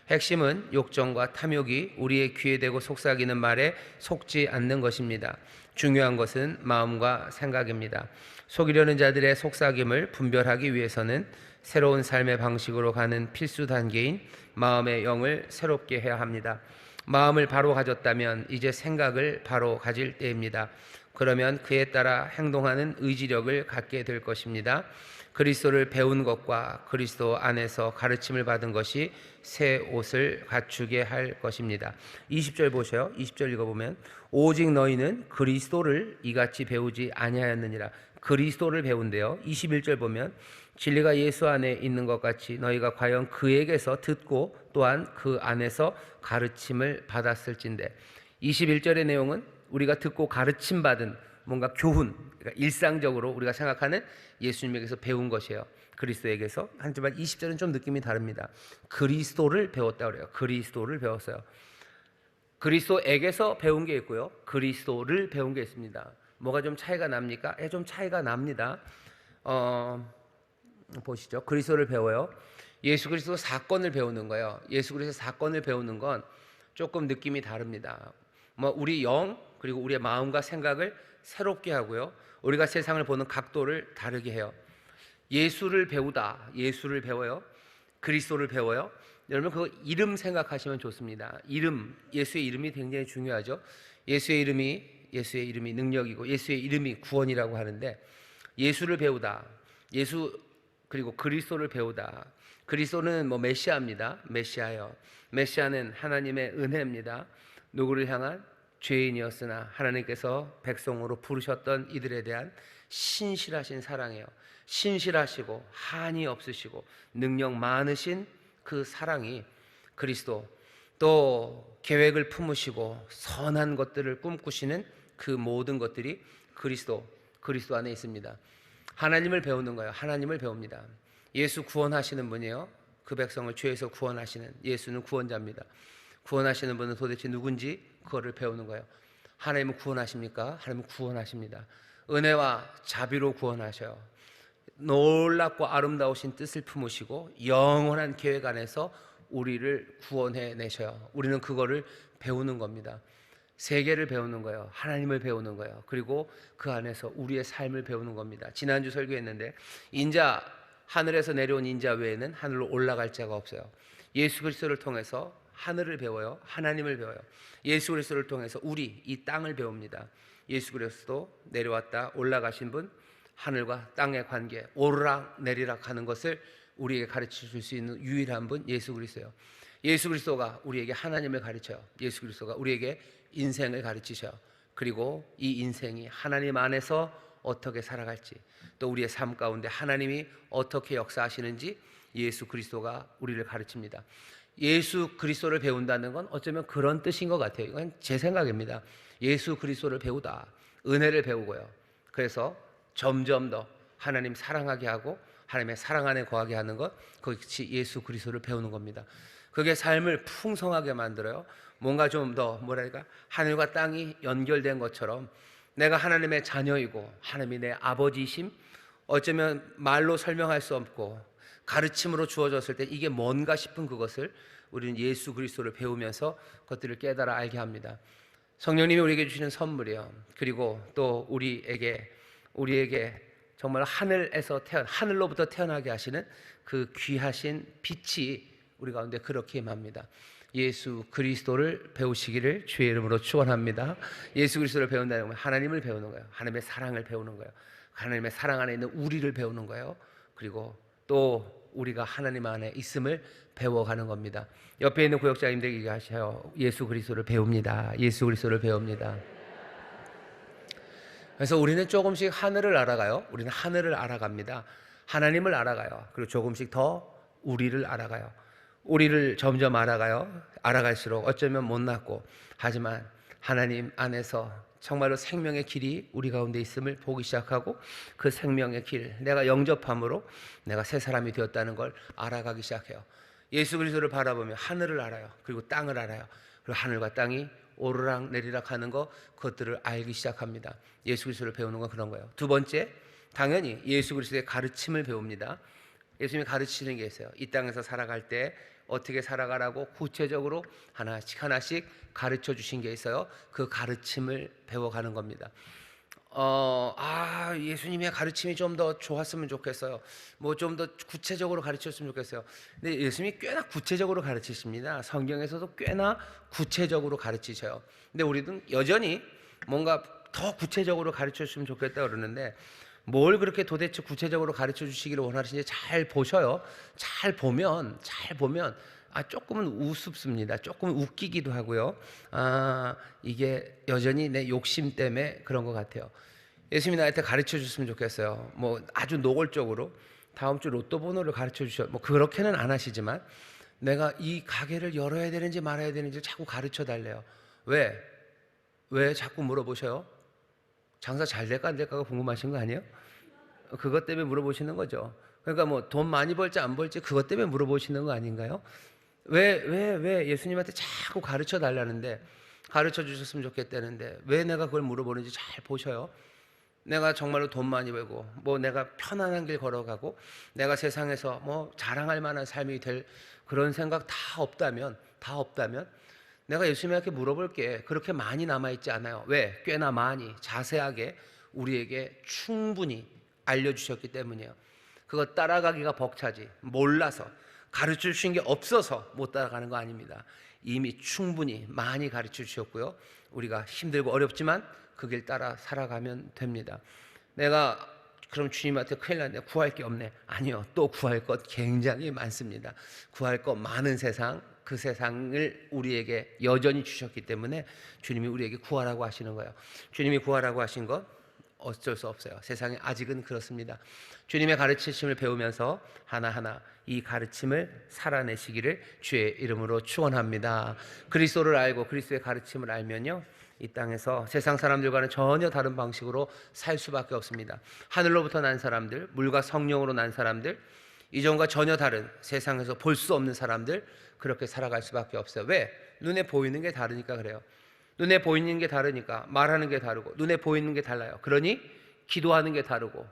핵심은 욕정과 탐욕이 우리의 귀에 대고 속삭이는 말에 속지 않는 것입니다. 중요한 것은 마음과 생각입니다. 속이려는 자들의 속삭임을 분별하기 위해서는 새로운 삶의 방식으로 가는 필수 단계인 마음의 영을 새롭게 해야 합니다. 마음을 바로 가졌다면 이제 생각을 바로 가질 때입니다. 그러면 그에 따라 행동하는 의지력을 갖게 될 것입니다. 그리스도를 배운 것과 그리스도 안에서 가르침을 받은 것이 새 옷을 갖추게 할 것입니다. 20절 보셔요. 20절 읽어보면 오직 너희는 그리스도를 이같이 배우지 아니하였느니라. 그리스도를 배운대요. 21절 보면 진리가 예수 안에 있는 것 같이 너희가 과연 그에게서 듣고 또한 그 안에서 가르침을 받았을진데. 21절의 내용은 우리가 듣고 가르침 받은 뭔가 교훈, 그러니까 일상적으로 우리가 생각하는 예수님에게서 배운 것이에요. 그리스도에게서. 하지만 20절은 좀 느낌이 다릅니다. 그리스도를 배웠다 그래요. 그리스도를 배웠어요. 그리스도에게서 배운 게 있고요, 그리스도를 배운 게 있습니다. 뭐가 좀 차이가 납니까? 좀 차이가 납니다. 보시죠. 그리스도를 배워요. 예수 그리스도 사건을 배우는 거예요. 예수 그리스도 사건을 배우는 건 조금 느낌이 다릅니다. 우리 영 그리고 우리의 마음과 생각을 새롭게 하고요, 우리가 세상을 보는 각도를 다르게 해요. 예수를 배우다, 예수를 배워요. 그리스도를 배워요. 여러분 그 이름 생각하시면 좋습니다. 이름, 예수의 이름이 굉장히 중요하죠. 예수의 이름이 능력이고 예수의 이름이 구원이라고 하는데, 예수를 배우다, 예수 그리고 그리스도를 배우다. 그리스도는 메시아입니다. 메시아요. 메시아는 하나님의 은혜입니다. 누구를 향한? 죄인이었으나 하나님께서 백성으로 부르셨던 이들에 대한 신실하신 사랑이에요. 신실하시고 한이 없으시고 능력 많으신 그 사랑이 그리스도, 또 계획을 품으시고 선한 것들을 꿈꾸시는 그 모든 것들이 그리스도 안에 있습니다. 하나님을 배우는 거예요. 하나님을 배웁니다. 예수 구원하시는 분이에요. 그 백성을 죄에서 구원하시는 예수는 구원자입니다. 구원하시는 분은 도대체 누군지 그거를 배우는 거예요. 하나님은 구원하십니까? 하나님은 구원하십니다. 은혜와 자비로 구원하셔요. 놀랍고 아름다우신 뜻을 품으시고 영원한 계획 안에서 우리를 구원해 내셔요. 우리는 그거를 배우는 겁니다. 세계를 배우는 거예요. 하나님을 배우는 거예요. 그리고 그 안에서 우리의 삶을 배우는 겁니다. 지난주 설교했는데 하늘에서 내려온 인자 외에는 하늘로 올라갈 자가 없어요. 예수 그리스도를 통해서 하늘을 배워요. 하나님을 배워요. 예수 그리스도를 통해서 우리 이 땅을 배웁니다. 예수 그리스도 내려왔다 올라가신 분, 하늘과 땅의 관계, 오르락 내리락 하는 것을 우리에게 가르쳐 줄 수 있는 유일한 분 예수 그리스도예요. 예수 그리스도가 우리에게 하나님을 가르쳐요. 예수 그리스도가 우리에게 인생을 가르치셔요. 그리고 이 인생이 하나님 안에서 어떻게 살아갈지, 또 우리의 삶 가운데 하나님이 어떻게 역사하시는지 예수 그리스도가 우리를 가르칩니다. 예수 그리스도를 배운다는 건 어쩌면 그런 뜻인 것 같아요. 이건 제 생각입니다. 예수 그리스도를 배우다, 은혜를 배우고요. 그래서 점점 더 하나님 사랑하게 하고 하나님의 사랑 안에 거하게 하는 것, 그것이 예수 그리스도를 배우는 겁니다. 그게 삶을 풍성하게 만들어요. 뭔가 좀 더 뭐랄까, 하늘과 땅이 연결된 것처럼 내가 하나님의 자녀이고 하나님이 내 아버지심, 어쩌면 말로 설명할 수 없고 가르침으로 주어졌을 때 이게 뭔가 싶은 그것을 우리는 예수 그리스도를 배우면서 그것들을 깨달아 알게 합니다. 성령님이 우리에게 주시는 선물이요. 그리고 또 우리에게 정말 하늘로부터 태어나게 하시는 그 귀하신 빛이 우리 가운데 그렇게 임합니다. 예수 그리스도를 배우시기를 주의 이름으로 축원합니다. 예수 그리스도를 배운다는 건 하나님을 배우는 거예요. 하나님의 사랑을 배우는 거예요. 하나님의 사랑 안에 있는 우리를 배우는 거예요. 그리고 또 우리가 하나님 안에 있음을 배워가는 겁니다. 옆에 있는 구역장님들에게 얘기하셔요. 예수 그리스도를 배웁니다. 예수 그리스도를 배웁니다. 그래서 우리는 조금씩 하늘을 알아가요. 우리는 하늘을 알아갑니다. 하나님을 알아가요. 그리고 조금씩 더 우리를 알아가요. 우리를 점점 알아갈수록 어쩌면 못났고, 하지만 하나님 안에서 정말로 생명의 길이 우리 가운데 있음을 보기 시작하고, 그 생명의 길, 내가 영접함으로 내가 새 사람이 되었다는 걸 알아가기 시작해요. 예수 그리스도를 바라보며 하늘을 알아요. 그리고 땅을 알아요. 그리고 하늘과 땅이 오르락 내리락 하는 것, 그것들을 알기 시작합니다. 예수 그리스도를 배우는 건 그런 거예요. 두 번째, 당연히 예수 그리스도의 가르침을 배웁니다. 예수님이 가르치시는 게 있어요. 이 땅에서 살아갈 때 어떻게 살아가라고 구체적으로 하나씩 가르쳐 주신 게 있어요. 그 가르침을 배워가는 겁니다. 예수님의 가르침이 좀 더 좋았으면 좋겠어요. 뭐 좀 더 구체적으로 가르쳤으면 좋겠어요. 근데 예수님이 꽤나 구체적으로 가르치십니다. 성경에서도 꽤나 구체적으로 가르치셔요. 근데 우리는 여전히 뭔가 더 구체적으로 가르쳐 주시면 좋겠다 그러는데, 뭘 그렇게 도대체 구체적으로 가르쳐 주시기를 원하시는지 잘 보셔요. 잘 보면 조금은 우습습니다. 조금 웃기기도 하고요. 이게 여전히 내 욕심 때문에 그런 것 같아요. 예수님이 나한테 가르쳐 줬으면 좋겠어요. 뭐 아주 노골적으로 다음 주 로또 번호를 가르쳐 주셔. 뭐 그렇게는 안 하시지만 내가 이 가게를 열어야 되는지 말아야 되는지 자꾸 가르쳐 달래요. 왜 자꾸 물어보셔요? 장사 잘 될까 안 될까가 궁금하신 거 아니에요? 그것 때문에 물어보시는 거죠. 그러니까 뭐 돈 많이 벌지 안 벌지 그것 때문에 물어보시는 거 아닌가요? 왜 예수님한테 자꾸 가르쳐 달라는데, 가르쳐 주셨으면 좋겠다는데 왜 내가 그걸 물어보는지 잘 보셔요. 내가 정말로 돈 많이 벌고 뭐 내가 편안한 길 걸어가고 내가 세상에서 뭐 자랑할 만한 삶이 될 그런 생각 다 없다면 내가 예수님에게 물어볼 게 그렇게 많이 남아있지 않아요. 왜? 꽤나 많이 자세하게 우리에게 충분히 알려주셨기 때문이에요. 그거 따라가기가 벅차지, 몰라서 가르쳐 주신 게 없어서 못 따라가는 거 아닙니다. 이미 충분히 많이 가르쳐 주셨고요. 우리가 힘들고 어렵지만 그 길 따라 살아가면 됩니다. 내가 그럼 주님한테 큰일 났네, 구할 게 없네. 아니요, 또 구할 것 굉장히 많습니다. 구할 것 많은 세상, 그 세상을 우리에게 여전히 주셨기 때문에 주님이 우리에게 구하라고 하시는 거예요. 주님이 구하라고 하신 것 어쩔 수 없어요. 세상에 아직은 그렇습니다. 주님의 가르치심을 배우면서 하나하나 이 가르침을 살아내시기를 주의 이름으로 축원합니다. 그리스도를 알고 그리스도의 가르침을 알면요, 이 땅에서 세상 사람들과는 전혀 다른 방식으로 살 수밖에 없습니다. 하늘로부터 난 사람들, 물과 성령으로 난 사람들, 이전과 전혀 다른 세상에서 볼 수 없는 사람들, 그렇게 살아갈 수밖에 없어요. 왜? 눈에 보이는 게 다르니까 그래요. 눈에 보이는 게 다르니까 말하는 게 다르고, 눈에 보이는 게 달라요. 그러니 기도하는 게 다르고,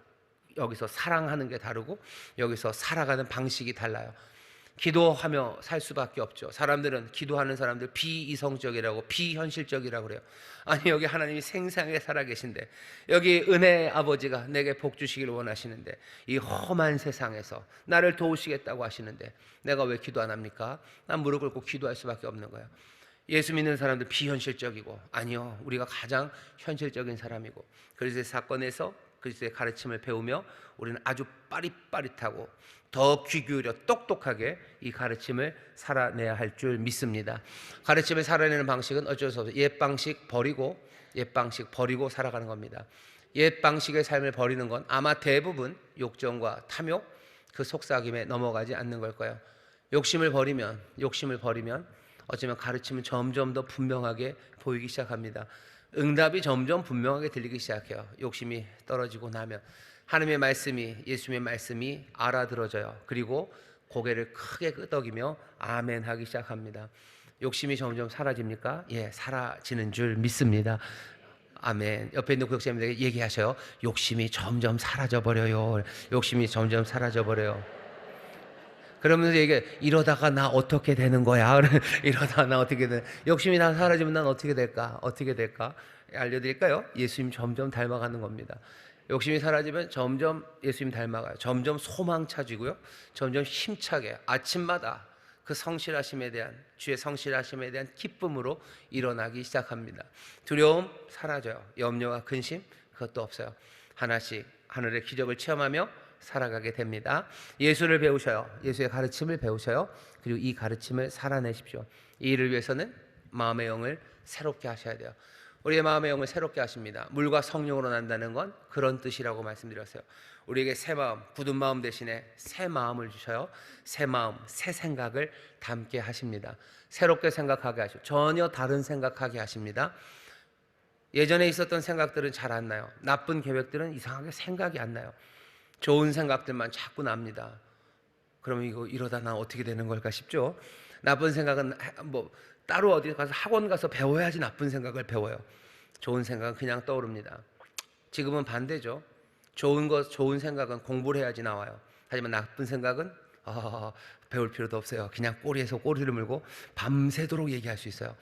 여기서 사랑하는 게 다르고, 여기서 살아가는 방식이 달라요. 기도하며 살 수밖에 없죠. 사람들은, 기도하는 사람들 비이성적이라고, 비현실적이라고 그래요. 아니, 여기 하나님이 생생하게 살아계신데, 여기 은혜의 아버지가 내게 복 주시기를 원하시는데, 이 험한 세상에서 나를 도우시겠다고 하시는데 내가 왜 기도 안 합니까? 난 무릎 꿇고 기도할 수밖에 없는 거예요. 예수 믿는 사람들 비현실적이고, 아니요, 우리가 가장 현실적인 사람이고, 그리스도의 사건에서 그리스도의 가르침을 배우며 우리는 아주 빠릿빠릿하고 더 귀 기울여 똑똑하게 이 가르침을 살아내야 할 줄 믿습니다. 가르침을 살아내는 방식은 어쩔 수 없어요. 옛 방식 버리고 살아가는 겁니다. 옛 방식의 삶을 버리는 건 아마 대부분 욕정과 탐욕, 그 속삭임에 넘어가지 않는 걸 거예요. 욕심을 버리면 어쩌면 가르침은 점점 더 분명하게 보이기 시작합니다. 응답이 점점 분명하게 들리기 시작해요. 욕심이 떨어지고 나면 하나님의 말씀이, 예수님의 말씀이 알아들어져요. 그리고 고개를 크게 끄덕이며 아멘 하기 시작합니다. 욕심이 점점 사라집니까? 예, 사라지는 줄 믿습니다. 아멘. 옆에 있는 구역자님들에게 얘기하셔요. 욕심이 점점 사라져버려요. 욕심이 점점 사라져버려요. 그러면서 이러다가 나 어떻게 되는 거야? 이러다가 나 어떻게 돼? 욕심이 다 사라지면 난 어떻게 될까? 어떻게 될까? 알려드릴까요? 예수님 점점 닮아가는 겁니다. 욕심이 사라지면 점점 예수님 닮아가요. 점점 소망 차지고요. 점점 힘차게 아침마다 그 성실하심에 대한, 주의 성실하심에 대한 기쁨으로 일어나기 시작합니다. 두려움 사라져요. 염려와 근심 그것도 없어요. 하나씩 하늘의 기적을 체험하며 살아가게 됩니다. 예수를 배우셔요. 예수의 가르침을 배우셔요. 그리고 이 가르침을 살아내십시오. 이 일을 위해서는 마음의 영을 새롭게 하셔야 돼요. 우리의 마음의 영을 새롭게 하십니다. 물과 성령으로 난다는 건 그런 뜻이라고 말씀드렸어요. 우리에게 새 마음, 굳은 마음 대신에 새 마음을 주셔요. 새 마음, 새 생각을 담게 하십니다. 새롭게 생각하게 하시고 전혀 다른 생각하게 하십니다. 예전에 있었던 생각들은 잘 안 나요. 나쁜 계획들은 이상하게 생각이 안 나요. 좋은 생각들만 자꾸 납니다. 그러면 이러다 나 어떻게 되는 걸까 싶죠. 나쁜 생각은 따로 어디 가서 학원 가서 배워야지 나쁜 생각을 배워요. 좋은 생각은 그냥 떠오릅니다. 지금은 반대죠. 좋은 생각은 공부를 해야지 나와요. 하지만 나쁜 생각은 배울 필요도 없어요. 그냥 꼬리에서 꼬리를 물고 밤새도록 얘기할 수 있어요.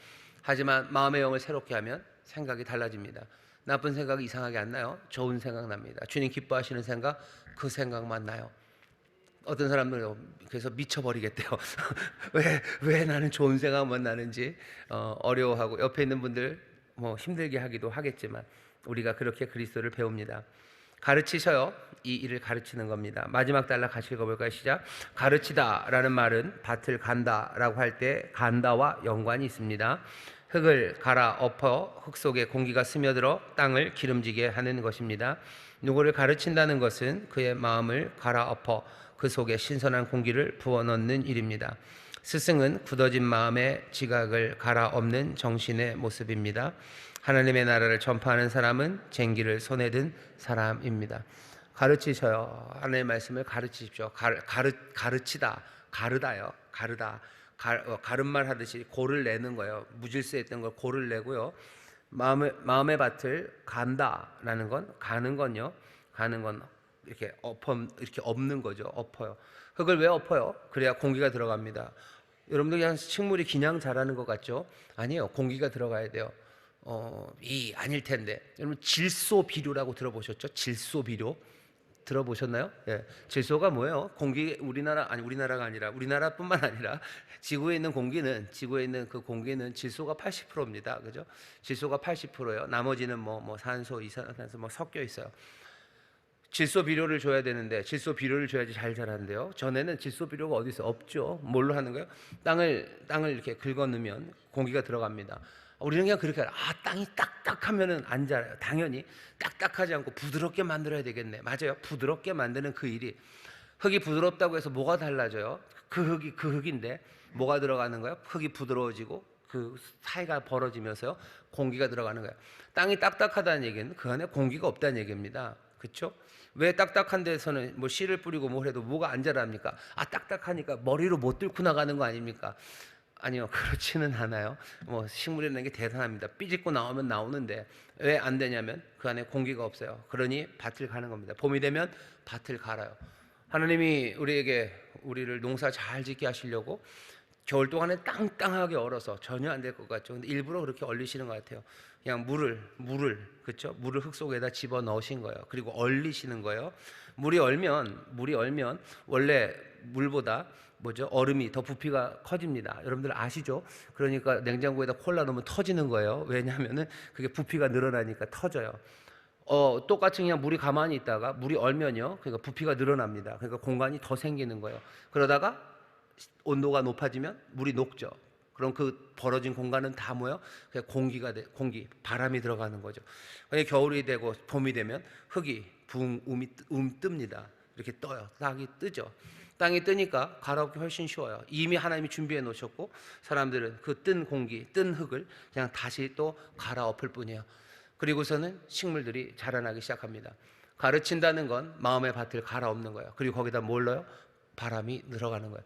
하지만 마음의 영을 새롭게 하면 생각이 달라집니다. 나쁜 생각이 이상하게 안 나요. 좋은 생각 납니다. 주님 기뻐하시는 생각, 그 생각만 나요. 어떤 사람들은 그래서 미쳐버리겠대요. 왜 나는 좋은 생각만 나는지 어려워하고, 옆에 있는 분들 힘들게 하기도 하겠지만 우리가 그렇게 그리스도를 배웁니다. 가르치셔요. 이 일을 가르치는 겁니다. 마지막 단락 같이 읽어볼까요? 시작. 가르치다 라는 말은 밭을 간다 라고 할 때 간다와 연관이 있습니다. 흙을 갈아 엎어 흙 속에 공기가 스며들어 땅을 기름지게 하는 것입니다. 누구를 가르친다는 것은 그의 마음을 갈아 엎어 그 속에 신선한 공기를 부어넣는 일입니다. 스승은 굳어진 마음의 지각을 갈아 엎는 정신의 모습입니다. 하나님의 나라를 전파하는 사람은 쟁기를 손에 든 사람입니다. 가르치셔요. 하나님의 말씀을 가르치십시오. 가르치다, 가르다요. 가름말 하듯이 고를 내는 거예요. 무질서했던 걸 고를 내고요. 마음의 밭을 간다라는 건, 가는 건요. 가는 건 이렇게 엎는 거죠. 엎어요. 흙을 왜 엎어요? 그래야 공기가 들어갑니다. 여러분들 그냥 식물이 그냥 자라는 것 같죠? 아니에요. 공기가 들어가야 돼요. 아닐 텐데. 여러분 질소 비료라고 들어보셨죠? 질소 비료 들어보셨나요? 예. 질소가 뭐예요? 우리나라가 아니라 우리나라뿐만 아니라 지구에 있는 그 공기는 질소가 80%입니다. 그죠? 질소가 80%예요. 나머지는 산소, 이산화탄소 섞여 있어요. 질소 비료를 줘야 되는데 질소 비료를 줘야지 잘 자라는데요. 전에는 질소 비료가 어디 있어요? 없죠. 뭘로 하는 거예요? 땅을 이렇게 긁어넣으면 공기가 들어갑니다. 우리는 그냥 그렇게 땅이 딱딱하면은 안 자라요. 당연히 딱딱하지 않고 부드럽게 만들어야 되겠네. 맞아요. 부드럽게 만드는 그 일이, 흙이 부드럽다고 해서 뭐가 달라져요? 그 흙인데 뭐가 들어가는 거예요? 흙이 부드러워지고 그 사이가 벌어지면서요 공기가 들어가는 거예요. 땅이 딱딱하다는 얘기는 그 안에 공기가 없다는 얘기입니다. 그렇죠? 왜 딱딱한 데서는 씨를 뿌리고 뭘 해도 뭐가 안 자랍니까? 딱딱하니까 머리로 못 뚫고 나가는 거 아닙니까? 아니요, 그렇지는 않아요. 식물이라는 게 대단합니다. 삐집고 나오면 나오는데 왜 안 되냐면 그 안에 공기가 없어요. 그러니 밭을 가는 겁니다. 봄이 되면 밭을 갈아요. 하나님이 우리를 농사 잘 짓게 하시려고 겨울 동안에 땅땅하게 얼어서 전혀 안 될 것 같죠. 근데 일부러 그렇게 얼리시는 것 같아요. 그냥 물을 그렇죠? 물을 흙 속에다 집어 넣으신 거예요. 그리고 얼리시는 거예요. 물이 얼면 원래 물보다 얼음이 더 부피가 커집니다. 여러분들 아시죠? 그러니까 냉장고에다 콜라 넣으면 터지는 거예요. 왜냐하면은 그게 부피가 늘어나니까 터져요. 똑같이 그냥 물이 가만히 있다가 물이 얼면요, 그러니까 부피가 늘어납니다. 그러니까 공간이 더 생기는 거예요. 그러다가 온도가 높아지면 물이 녹죠. 그럼 그 벌어진 공간은 다 뭐예요? 그냥 공기, 바람이 들어가는 거죠. 겨울이 되고 봄이 되면 흙이 붕 뜹니다. 이렇게 떠요. 땅이 뜨죠. 땅이 뜨니까 갈아엎기 훨씬 쉬워요. 이미 하나님이 준비해 놓으셨고 사람들은 그 뜬 공기, 뜬 흙을 그냥 다시 또 갈아엎을 뿐이에요. 그리고서는 식물들이 자라나기 시작합니다. 가르친다는 건 마음의 밭을 갈아엎는 거예요. 그리고 거기다 뭘 넣어요? 바람이 들어가는 거예요.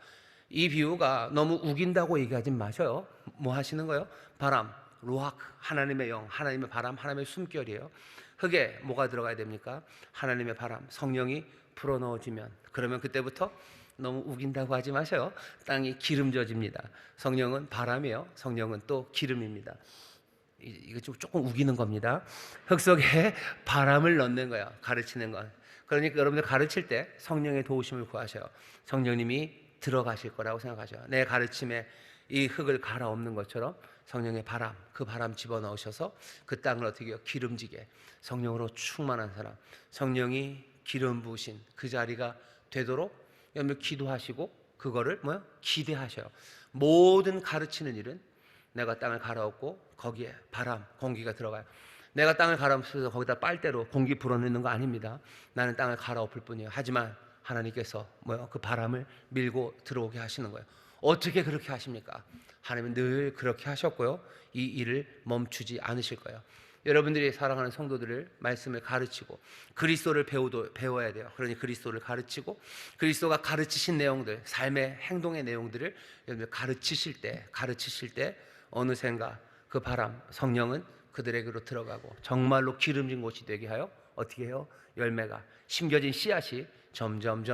이 비유가 너무 우긴다고 얘기하지 마셔요. 뭐 하시는 거예요? 바람, 루아크, 하나님의 영, 하나님의 바람, 하나님의 숨결이에요. 흙에 뭐가 들어가야 됩니까? 하나님의 바람, 성령이 불어넣어지면, 그러면 그때부터 너무 우긴다고 하지 마셔요. 땅이 기름져집니다. 성령은 바람이에요. 성령은 또 기름입니다. 이거 조금 우기는 겁니다. 흙 속에 바람을 넣는 거예요. 가르치는 건. 그러니까 여러분들 가르칠 때 성령의 도우심을 구하셔요. 성령님이 들어가실 거라고 생각하셔요. 내 가르침에 이 흙을 갈아엎는 것처럼 성령의 바람, 그 바람 집어넣으셔서 그 땅을 어떻게 해요? 기름지게, 성령으로 충만한 사람, 성령이 기름 부으신 그 자리가 되도록 여러분 기도하시고 그거를 뭐야? 기대하셔요. 모든 가르치는 일은 내가 땅을 갈아엎고 거기에 바람, 공기가 들어가요. 내가 땅을 갈아엎어서 거기다 빨대로 공기 불어넣는 거 아닙니다. 나는 땅을 갈아엎을 뿐이에요. 하지만 하나님께서 뭐요? 그 바람을 밀고 들어오게 하시는 거예요. 어떻게 그렇게 하십니까? 하나님은 늘 그렇게 하셨고요. 이 일을 멈추지 않으실 거예요. 여러분들이 사랑하는 성도들을 말씀을 가르치고 그리스도를 배워야 돼요. 그러니 그리스도를 가르치고 그리스도가 가르치신 내용들, 삶의 행동의 내용들을 여러분들 가르치실 때 어느샌가 그 바람, 성령은 그들에게로 들어가고 정말로 기름진 곳이 되게 하여 어떻게 해요? 열매가 심겨진 씨앗이 점점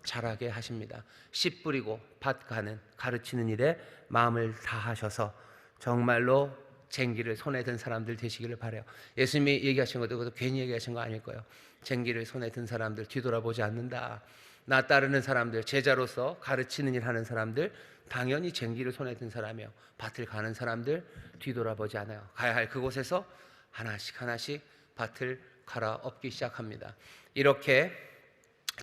자라게 하십니다. 씨 뿌리고 밭 가는 가르치는 일에 마음을 다하셔서 정말로 쟁기를 손에 든 사람들 되시기를 바라요. 예수님이 얘기하신 것도 그것도 괜히 얘기하신 거 아닐 거예요. 쟁기를 손에 든 사람들 뒤돌아보지 않는다. 나 따르는 사람들, 제자로서 가르치는 일 하는 사람들 당연히 쟁기를 손에 든 사람이에요. 밭을 가는 사람들 뒤돌아보지 않아요. 가야 할 그곳에서 하나씩 밭을 갈아엎기 시작합니다. 이렇게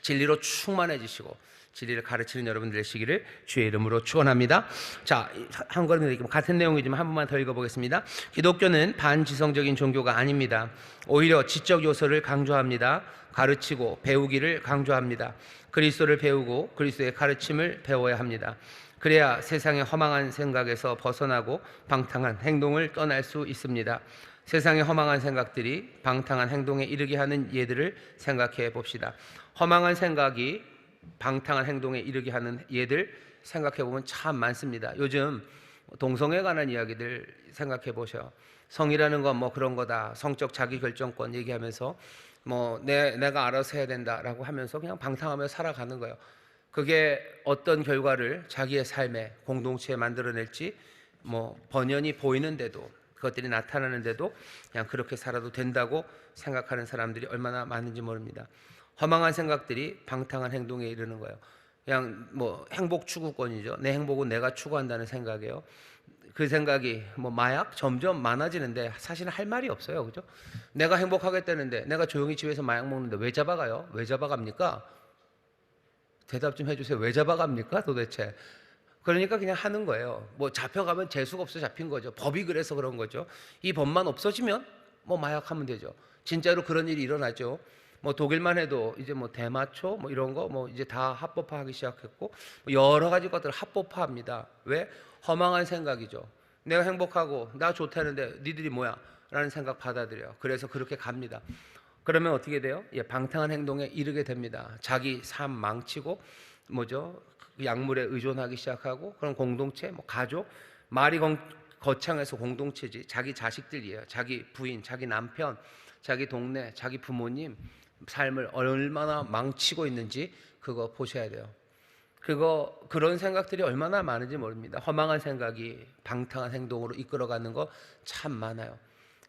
진리로 충만해지시고 진리를 가르치는 여러분들 되시기를 주의 이름으로 축원합니다. 자, 한 걸음 같은 내용이지만 한 번만 더 읽어보겠습니다. 기독교는 반지성적인 종교가 아닙니다. 오히려 지적 요소를 강조합니다. 가르치고 배우기를 강조합니다. 그리스도를 배우고 그리스도의 가르침을 배워야 합니다. 그래야 세상의 허망한 생각에서 벗어나고 방탕한 행동을 떠날 수 있습니다. 세상의 허망한 생각들이 방탕한 행동에 이르게 하는 예들을 생각해 봅시다. 허망한 생각이 방탕한 행동에 이르게 하는 예들 생각해 보면 참 많습니다. 요즘 동성애에 관한 이야기들 생각해 보셔. 성이라는 건 뭐 그런 거다. 성적 자기 결정권 얘기하면서 뭐 내가 알아서 해야 된다라고 하면서 그냥 방탕하며 살아가는 거예요. 그게 어떤 결과를 자기의 삶에 공동체에 만들어낼지 뭐 번연히 보이는데도 그것들이 나타나는데도 그냥 그렇게 살아도 된다고 생각하는 사람들이 얼마나 많은지 모릅니다. 허망한 생각들이 방탕한 행동에 이르는 거예요. 그냥 뭐 행복 추구권이죠. 내 행복은 내가 추구한다는 생각이에요. 그 생각이 뭐 마약 점점 많아지는데 사실은 할 말이 없어요. 그죠? 내가 행복하겠다는데 내가 조용히 집에서 마약 먹는데 왜 잡아가요? 왜 잡아갑니까? 대답 좀 해주세요. 왜 잡아갑니까 도대체? 그러니까 그냥 하는 거예요. 뭐 잡혀가면 재수가 없어 잡힌 거죠. 법이 그래서 그런 거죠. 이 법만 없어지면 뭐 마약하면 되죠. 진짜로 그런 일이 일어나죠. 뭐 독일만 해도 이제 뭐 대마초 뭐 이런 거 뭐 이제 다 합법화하기 시작했고 여러 가지 것들을 합법화합니다. 왜? 허망한 생각이죠. 내가 행복하고 나 좋다는데 니들이 뭐야? 라는 생각 받아들여요. 그래서 그렇게 갑니다. 그러면 어떻게 돼요? 예, 방탕한 행동에 이르게 됩니다. 자기 삶 망치고 뭐죠? 약물에 의존하기 시작하고 그런 공동체, 뭐 가족, 말이 거창해서 공동체지. 자기 자식들이에요. 자기 부인, 자기 남편, 자기 동네, 자기 부모님 삶을 얼마나 망치고 있는지 그거 보셔야 돼요. 그런 생각들이 얼마나 많은지 모릅니다. 허망한 생각이 방탕한 행동으로 이끌어가는 거 참 많아요.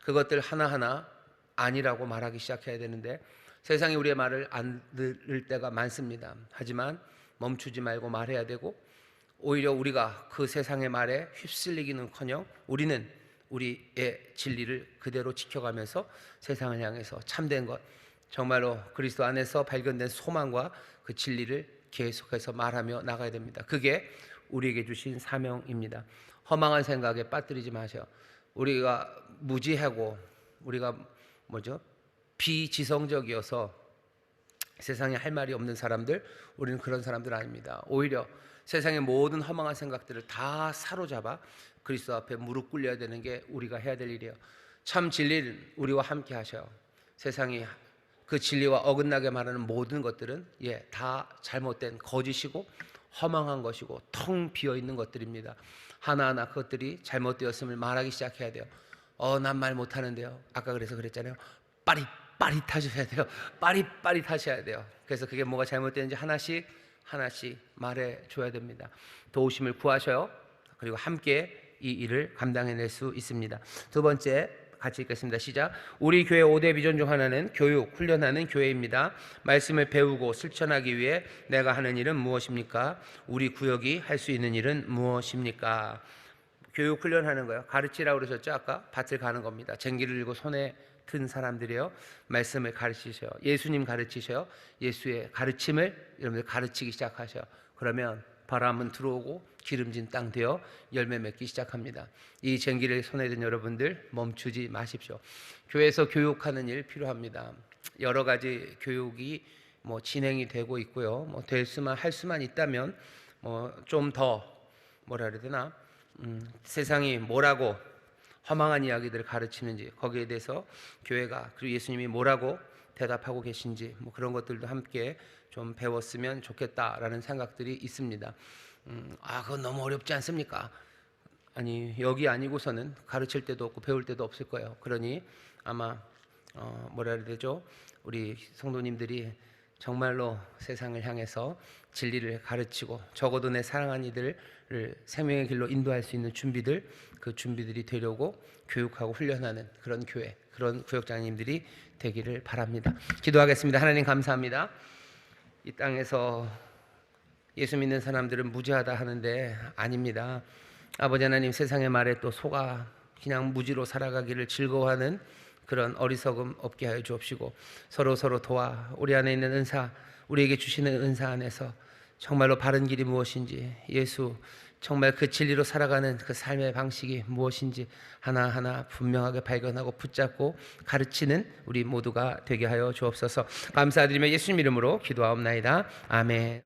그것들 하나하나 아니라고 말하기 시작해야 되는데 세상이 우리의 말을 안 들을 때가 많습니다. 하지만 멈추지 말고 말해야 되고 오히려 우리가 그 세상의 말에 휩쓸리기는커녕 우리는 우리의 진리를 그대로 지켜가면서 세상을 향해서 참된 것, 정말로 그리스도 안에서 발견된 소망과 그 진리를 계속해서 말하며 나가야 됩니다. 그게 우리에게 주신 사명입니다. 허망한 생각에 빠뜨리지 마세요. 우리가 무지하고 우리가 비지성적이어서 세상에 할 말이 없는 사람들, 우리는 그런 사람들 아닙니다. 오히려 세상의 모든 허망한 생각들을 다 사로잡아 그리스도 앞에 무릎 꿇려야 되는 게 우리가 해야 될 일이에요. 참 진리는 우리와 함께 하셔요. 세상이 그 진리와 어긋나게 말하는 모든 것들은 다 잘못된 거짓이고 허망한 것이고 텅 비어 있는 것들입니다. 하나하나 그것들이 잘못되었음을 말하기 시작해야 돼요. 난 말 못하는데요. 아까 그랬잖아요. 빠릿빠릿하셔야 돼요. 빠릿빠릿하셔야 돼요. 그래서 그게 뭐가 잘못되는지 하나씩 말해줘야 됩니다. 도우심을 구하셔요. 그리고 함께 이 일을 감당해낼 수 있습니다. 두 번째, 같이 읽겠습니다. 시작. 우리 교회 5대 비전 중 하나는 교육, 훈련하는 교회입니다. 말씀을 배우고 실천하기 위해 내가 하는 일은 무엇입니까? 우리 구역이 할 수 있는 일은 무엇입니까? 교육 훈련하는 거예요. 가르치라고 그러셨죠? 아까 밭을 가는 겁니다. 쟁기를 들고 손에 든 사람들이요. 말씀을 가르치셔요. 예수님 가르치셔요. 예수의 가르침을 여러분들 가르치기 시작하셔요. 그러면 바람은 들어오고 기름진 땅 되어 열매 맺기 시작합니다. 이 쟁기를 손에 든 여러분들 멈추지 마십시오. 교회에서 교육하는 일 필요합니다. 여러 가지 교육이 진행이 되고 있고요. 할 수만 있다면 좀 더 뭐라 그래야 되나? 세상이 뭐라고 허망한 이야기들을 가르치는지 거기에 대해서 교회가 그리고 예수님이 뭐라고 대답하고 계신지 그런 것들도 함께 좀 배웠으면 좋겠다라는 생각들이 있습니다. 그건 너무 어렵지 않습니까? 아니, 여기 아니고서는 가르칠 때도 없고 배울 때도 없을 거예요. 그러니 아마 뭐라 해야 되죠? 우리 성도님들이 정말로 세상을 향해서 진리를 가르치고 적어도 내 사랑하는 이들을 생명의 길로 인도할 수 있는 그 준비들이 되려고 교육하고 훈련하는 그런 교회, 그런 구역장님들이 되기를 바랍니다. 기도하겠습니다. 하나님 감사합니다. 이 땅에서 예수 믿는 사람들은 무지하다 하는데 아닙니다. 아버지 하나님, 세상의 말에 또 속아 그냥 무지로 살아가기를 즐거워하는 그런 어리석음 없게 하여 주옵시고 서로 도와 우리 안에 있는 은사, 우리에게 주시는 은사 안에서 정말로 바른 길이 무엇인지, 예수 정말 그 진리로 살아가는 그 삶의 방식이 무엇인지 하나하나 분명하게 발견하고 붙잡고 가르치는 우리 모두가 되게 하여 주옵소서. 감사드리며 예수님 이름으로 기도하옵나이다. 아멘.